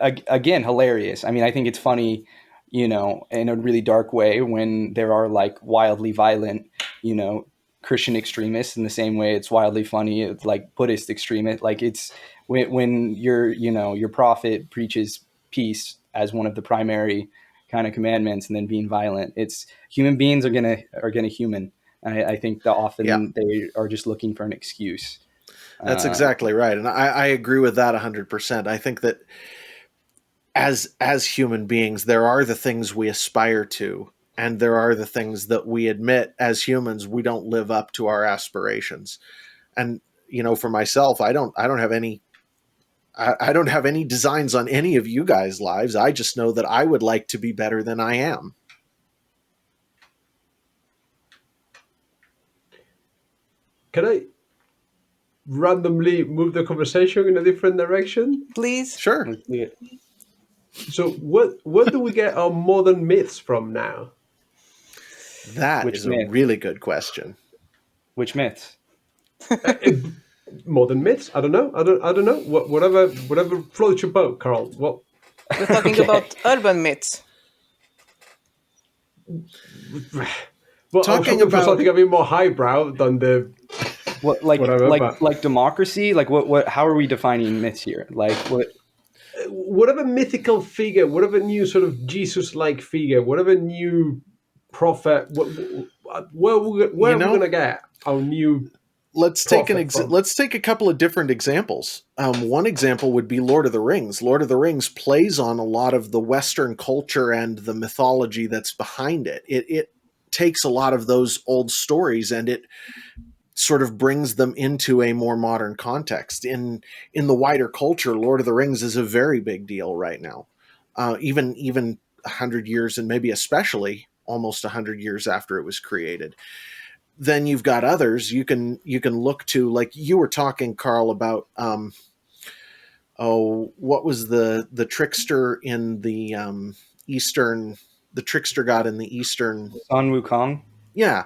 again hilarious. I mean, I think it's funny, in a really dark way when there are like wildly violent, you know, Christian extremists. In the same way, it's wildly funny, it's like Buddhist extremists. Like it's when your prophet preaches peace as one of the primary kind of commandments, and then being violent. It's human beings are gonna human. I think that Yeah, often they are just looking for an excuse. that's Uh, exactly right, and I agree with that 100%. I think that as human beings, there are the things we aspire to, and there are the things that we admit as humans we don't live up to our aspirations. And for myself, I don't have any I don't have any designs on any of you guys' lives. I just know that I would like to be better than I am. Can I randomly move the conversation in a different direction? Please. Sure. Let's do it. So, where do we get our modern myths from now? That Which is a myth? really good question. Which myths? Modern myths? I don't know. I don't know. Whatever floats your boat, Carl. What? We're talking Okay. about urban myths. Well, I was Talking hoping for about- something a bit more highbrow than the What, like Whatever, like but- like democracy? Like what? How are we defining myths here? Like what? whatever mythical figure, whatever new sort of Jesus-like figure, whatever new prophet. Where are we going to get our new? Let's take Profit from. let's take a couple of different examples. One example would be Lord of the Rings. Lord of the Rings plays on a lot of the Western culture and the mythology that's behind it. It takes a lot of those old stories and it sort of brings them into a more modern context. In the wider culture, Lord of the Rings is a very big deal right now. Even 100 years, and maybe especially almost 100 years after it was created. Then you've got others you can look to, like you were talking, Carl, about what was the trickster in the Eastern, the trickster god in the Eastern, Sun Wukong? yeah,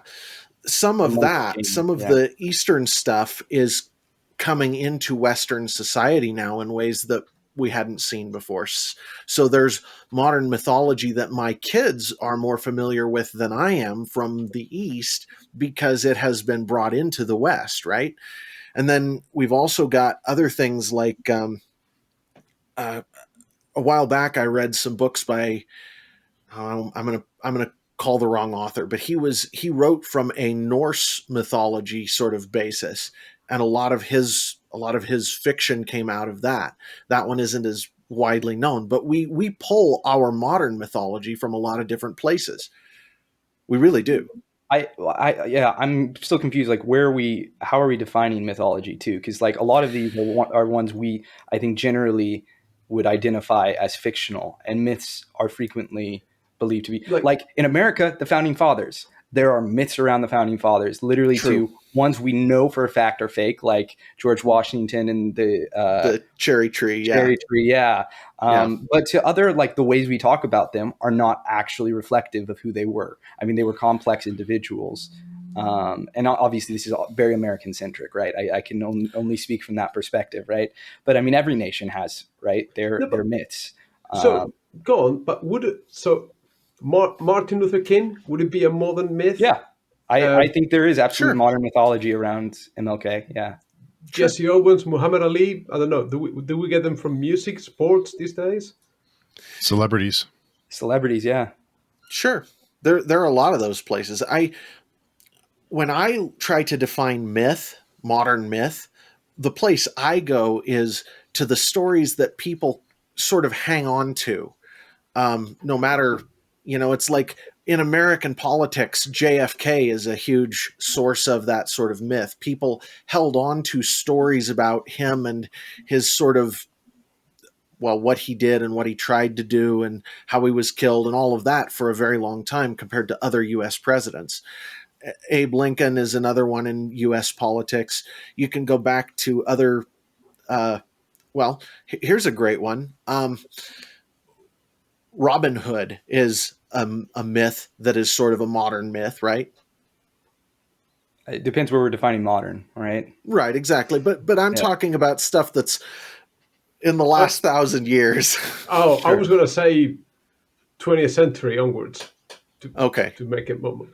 some of Monkey King, some of yeah. the Eastern stuff is coming into Western society now in ways that we hadn't seen before. So there's modern mythology that my kids are more familiar with than I am from the East because it has been brought into the West, right? And then we've also got other things like a while back I read some books by I'm gonna call the wrong author, but he wrote from a Norse mythology sort of basis, and a lot of his fiction came out of that. That one isn't as widely known, but we pull our modern mythology from a lot of different places. We really do. Yeah, I'm still confused. Like, how are we defining mythology too? Because like a lot of these are ones I think generally would identify as fictional, and myths are frequently believed to be like in America, the founding fathers. There are myths around the founding fathers, literally True. to ones we know for a fact are fake, like George Washington and The cherry tree, cherry tree, yeah. Yeah. But to other, like the ways we talk about them are not actually reflective of who they were. I mean, they were complex individuals. And obviously this is very American centric, right? I can only speak from that perspective, right? But I mean, every nation has, right, their myths. So go on, but Martin Luther King, would it be a modern myth? Yeah, I think there is absolutely Sure. modern mythology around MLK. Yeah. Jesse Owens, Muhammad Ali. I don't know. Do we get them from music, sports these days? Celebrities. Celebrities, yeah. Sure. There are a lot of those places. When I try to define myth, modern myth, the place I go is to the stories that people sort of hang on to. No matter, it's like in American politics, JFK is a huge source of that sort of myth. People held on to stories about him and his sort of, well, what he did and what he tried to do and how he was killed and all of that for a very long time compared to other US presidents. Abe Lincoln is another one in U.S. politics. You can go back to other. Here's a great one. Robin Hood is a myth that is sort of a modern myth, right? It depends where we're defining modern, right? Right, exactly. But I'm talking about stuff that's in the last 1,000 years. Oh, I was going to say 20th century onwards. To make it moment.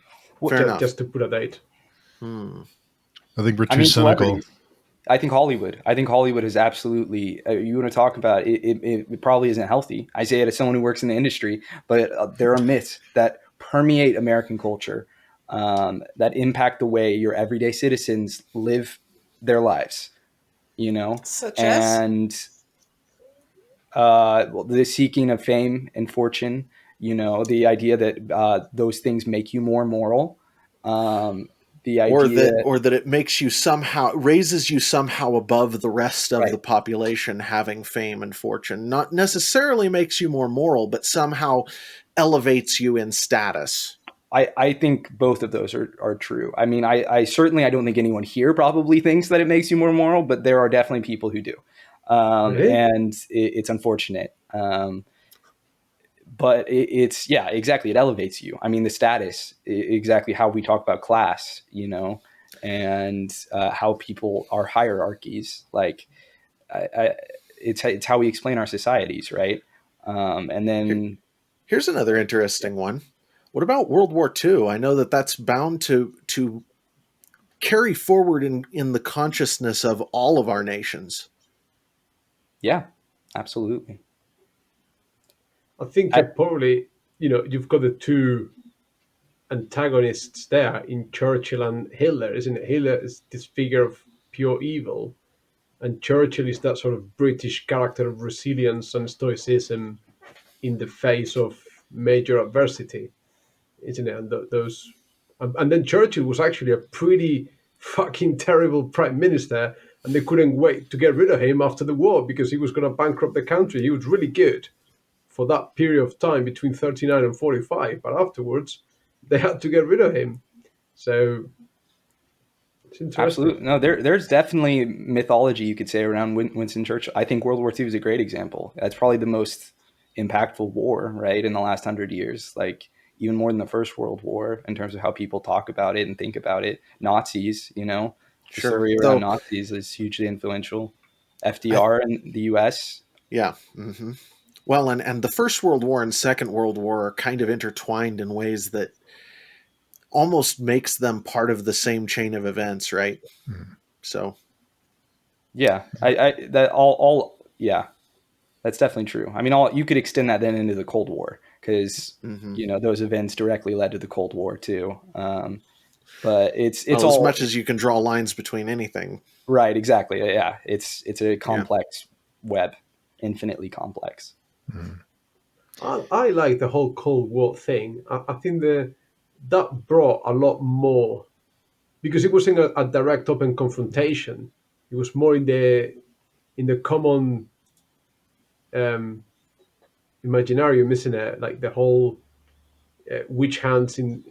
Fair enough. Just to put a date. I think we're too cynical. I think Hollywood is absolutely. You want to talk about it? It probably isn't healthy. I say it as someone who works in the industry, but there are myths that permeate American culture that impact the way your everyday citizens live their lives. Such and the seeking of fame and fortune. The idea that those things make you more moral. the idea, or that it makes you somehow, raises you somehow above the rest of right? the population having fame and fortune. Not necessarily makes you more moral, but somehow elevates you in status. I think both of those are true. I mean, I certainly, I don't think anyone here probably thinks that it makes you more moral, but there are definitely people who do. Really? And it's unfortunate. But it's, yeah, exactly. It elevates you. I mean, the status, exactly how we talk about class, and how people are hierarchies. Like, it's how we explain our societies, right? And Here, then here's another interesting one. What about World War II? I know that that's bound to carry forward in the consciousness of all of our nations. yeah, absolutely. I think I, probably, you've got the two antagonists there in Churchill and Hitler, isn't it? Hitler is this figure of pure evil, and Churchill is that sort of British character of resilience and stoicism in the face of major adversity, isn't it? And those, and then Churchill was actually a pretty fucking terrible prime minister, and they couldn't wait to get rid of him after the war because he was going to bankrupt the country. He was really good for that period of time between 39 and 45, but afterwards they had to get rid of him. So it's interesting. Absolutely. No, there's definitely mythology, you could say, around Winston Churchill. I think World War II is a great example. That's probably the most impactful war, right, in the last 100 years. Like, even more than the First World War in terms of how people talk about it and think about it. Nazis, the Sure. story around Though Nazis is hugely influential. I FDR in the U.S. yeah. Well, and the First World War and Second World War are kind of intertwined in ways that almost makes them part of the same chain of events, right? Mhm. So Yeah, I that all yeah, that's definitely true. I mean, all you could extend that then into the Cold War because mhm. those events directly led to the Cold War too. But it's Well, as all much as you can draw lines between anything. right. Exactly. Yeah, it's a Yeah. complex web, infinitely complex. Mhm. I like the whole Cold War thing. I think that brought a lot more because it wasn't a direct open confrontation. It was more in the common um, imaginarium, isn't it? Like the whole witch hunts in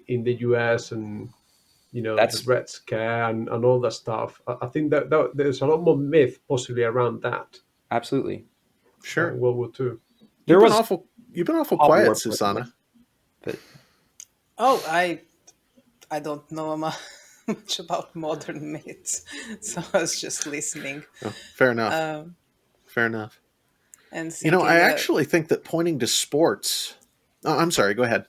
the US, and the That's Red Scare, and all that stuff. I think that there's a lot more myth possibly around that absolutely. Sure. in World War Two. There was You've been awful hot quiet, warfare, Susana. but Oh, I don't know much about modern myths, so I was just listening Oh, fair enough. um, Fair enough. and I thinking. actually think that pointing to sports. Oh, I'm sorry. Go ahead.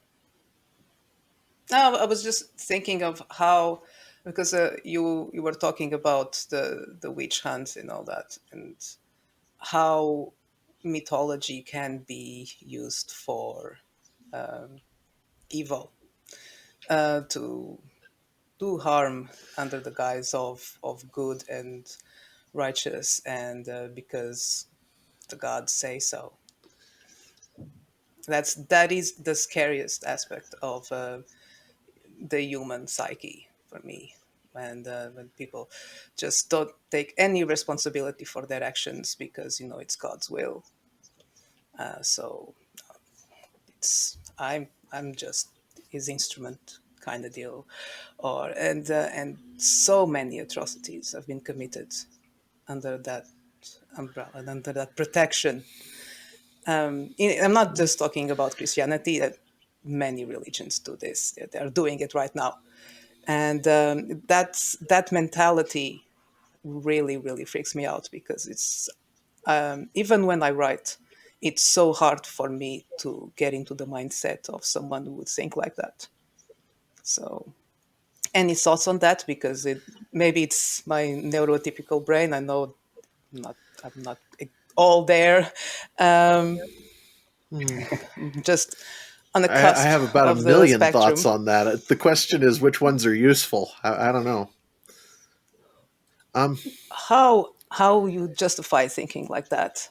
No, I was just thinking of how, because you were talking about the witch hunt and all that, and how mythology can be used for um, evil, to do harm under the guise of good and righteous, and because the gods say so. That is the scariest aspect of the human psyche for me. And when people just don't take any responsibility for their actions because it's God's will. So I'm just his instrument kind of deal, and so many atrocities have been committed under that umbrella and under that protection. I'm not just talking about Christianity. Many religions do this. They're doing it right now, and that mentality really really freaks me out because it's even when I write, it's so hard for me to get into the mindset of someone who would think like that. So, any thoughts on that? Because maybe it's my neurotypical brain. I know I'm not all there. Um, Hmm. just on the I cusp have about a of the million thoughts spectrum. on that. The question is which ones are useful. I don't know. Um, How you justify thinking like that?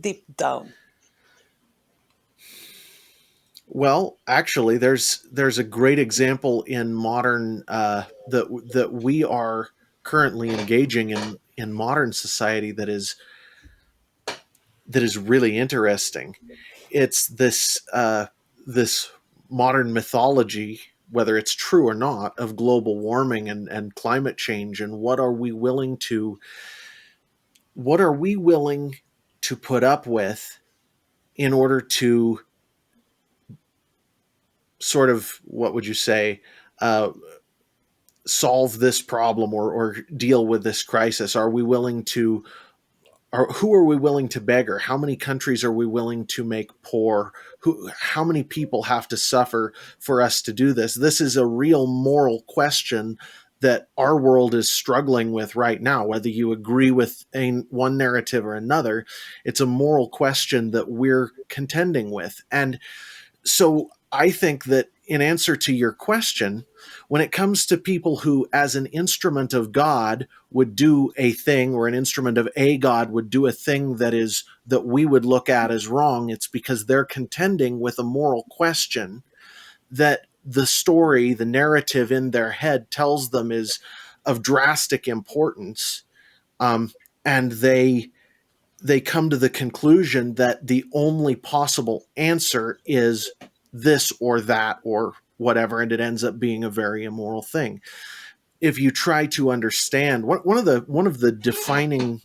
Deep down. Well, actually, there's a great example in modern that we are currently engaging in modern society that is really interesting. It's this modern mythology, whether it's true or not, of global warming and climate change, and what are we willing to put up with in order to sort of, what would you say, uh, solve this problem or deal with this crisis? Are we willing to, or who are we willing to beggar? How many countries are we willing to make poor? How many people have to suffer for us to do this? This is a real moral question that our world is struggling with right now. Whether you agree with one narrative or another, it's a moral question that we're contending with. And so I think that in answer to your question, when it comes to people who, as an instrument of God, would do a thing, or an instrument of a God would do a thing that we would look at as wrong, it's because they're contending with a moral question that the story, the narrative in their head tells them is of drastic importance, and they come to the conclusion that the only possible answer is this or that or whatever, and it ends up being a very immoral thing. If you try to understand, one of the defining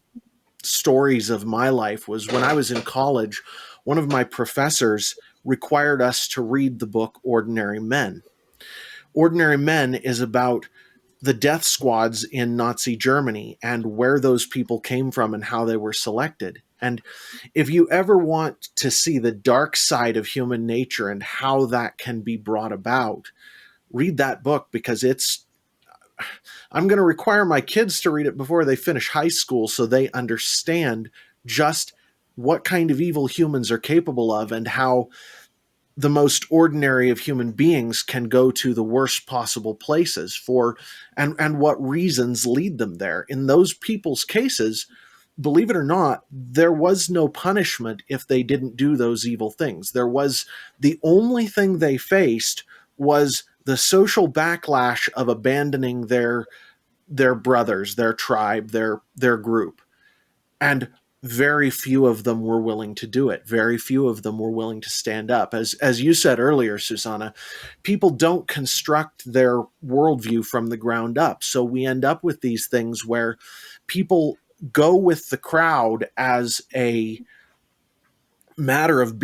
stories of my life was when I was in college. One of my professors required us to read the book Ordinary Men. Ordinary Men is about the death squads in Nazi Germany and where those people came from and how they were selected. And if you ever want to see the dark side of human nature and how that can be brought about, read that book, because I'm going to require my kids to read it before they finish high school so they understand just what kind of evil humans are capable of, and how the most ordinary of human beings can go to the worst possible places for, and what reasons lead them there. In those people's cases, believe it or not, there was no punishment if they didn't do those evil things. The only thing they faced was the social backlash of abandoning their brothers, their tribe, their group. And very few of them were willing to do it. Very few of them were willing to stand up. As you said earlier, Susana, people don't construct their worldview from the ground up. So we end up with these things where people go with the crowd as a matter of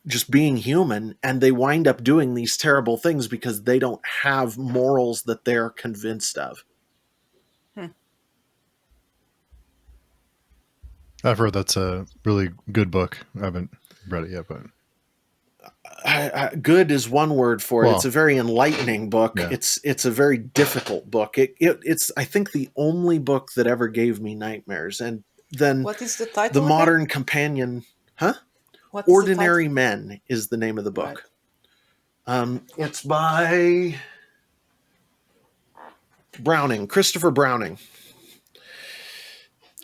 just being human, and they wind up doing these terrible things because they don't have morals that they're convinced of. I've heard that's a really good book. I haven't read it yet, but Good is one word for it. Well, it's a very enlightening book. yeah. It's a very difficult book. It's I think the only book that ever gave me nightmares. And then What is the title? the again? modern companion, What is the Ordinary title? Men is the name of the book. Right. It's by Christopher Browning.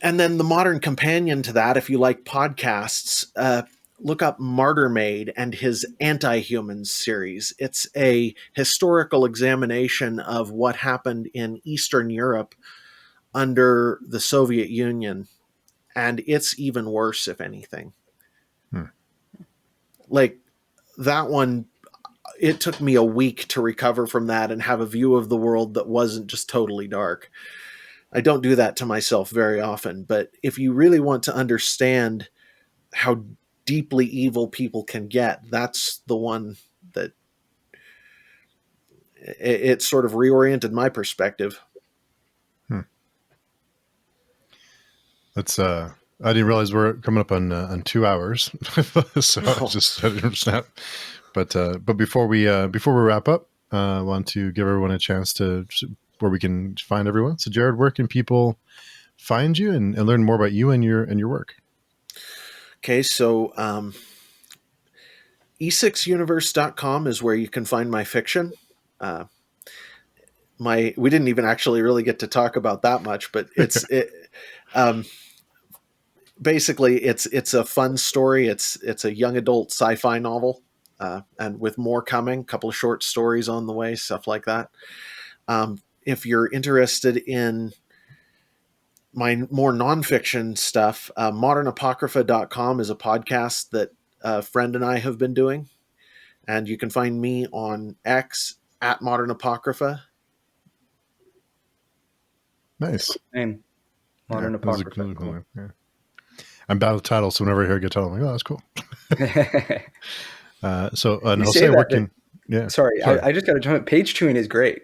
And then the modern companion to that, if you like podcasts, look up Martyr Maid and his Anti-Humans series. It's a historical examination of what happened in Eastern Europe under the Soviet Union. And it's even worse, if anything. Like that one, it took me a week to recover from that and have a view of the world that wasn't just totally dark. I don't do that to myself very often, but if you really want to understand how deeply evil people can get, that's the one that it sort of reoriented my perspective. That's I didn't realize we're coming up on 2 hours, so I didn't snap. But before we wrap up, I want to give everyone a chance to where we can find everyone. So, Jared, where can people find you and learn more about you and your work? Okay, so e6universe.com is where you can find my fiction. We didn't even actually really get to talk about that much, but basically it's a fun story. It's a young adult sci-fi novel. and with more coming, a couple of short stories on the way, stuff like that. If you're interested in my more nonfiction stuff, modernapocrypha.com is a podcast that a friend and I have been doing. And you can find me on X at Modern Apocrypha. Nice. Name. Modern That was a Apocrypha. cool name. Yeah. I'm bad with titles, so whenever I hear a good title, I'm like, oh, that's cool. And You Jose say that, working. Yeah. Sorry. I just got to jump in. Page chewing is great.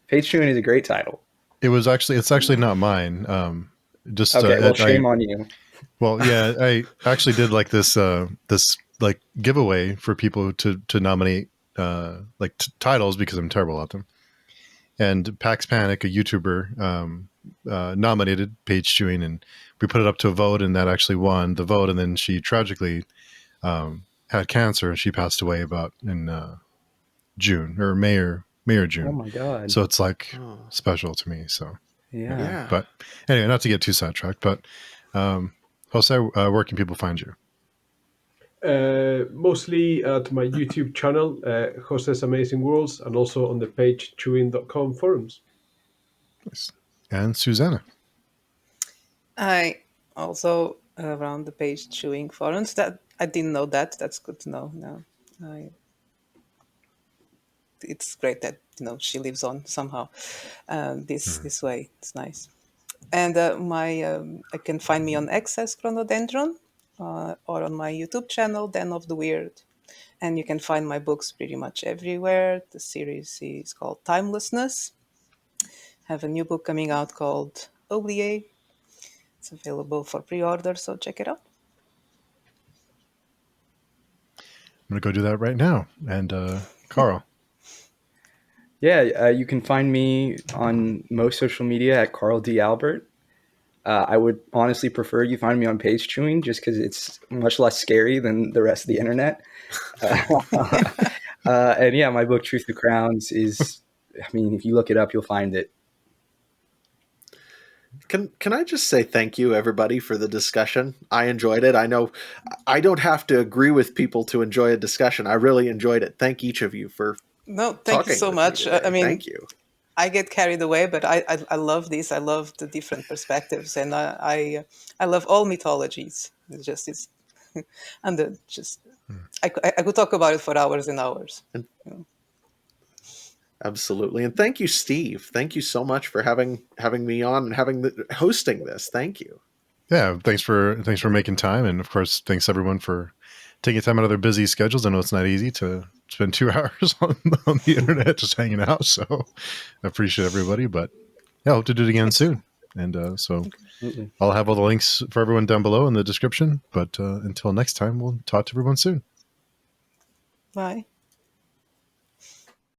Page chewing is a great title. It's actually not mine. Okay, well, shame on you. Well, yeah, I actually did like this like giveaway for people to nominate titles because I'm terrible at them. And Pax Panic, a YouTuber, nominated Page Chewing, and we put it up to a vote, and that actually won the vote. And then she tragically had cancer, and she passed away about in June or May or June. Oh my God. So it's like special to me. So yeah. But anyway, not to get too sidetracked, but Jose, where can people find you? Mostly to my YouTube channel, Jose's Amazing Worlds, and also on the page chewing.com forums. Nice. And Susana. I also around the page chewing forums. That I didn't know that. That's good to know. No, it's great that she lives on somehow. This way, it's nice. And I can find me on X as Chronodendron, or on my YouTube channel, Den of the Weird. And you can find my books pretty much everywhere. The series is called Timelessness. I have a new book coming out called Oublié. It's available for pre-order, so check it out. I'm going to go do that right now. And Carl. Yeah, you can find me on most social media at Carl D. Albert. I would honestly prefer you find me on Page Chewing just because it's much less scary than the rest of the internet. And yeah, my book, Truth to Crowns, is, if you look it up, you'll find it. Can I just say thank you, everybody, for the discussion? I enjoyed it. I know I don't have to agree with people to enjoy a discussion. I really enjoyed it. Thank each of you for thank you so much. Thank you. I get carried away, but I love this. I love the different perspectives, and I love all mythologies. It's and I could talk about it for hours and hours. Absolutely, and thank you, Steve. Thank you so much for having me on and hosting this. Thank you. Yeah, thanks for making time, and of course, thanks everyone for taking time out of their busy schedules. I know it's not easy to spend 2 hours on the internet just hanging out, so I appreciate everybody. But yeah, I hope to do it again soon. And so I'll have all the links for everyone down below in the description. But until next time, we'll talk to everyone soon. Bye.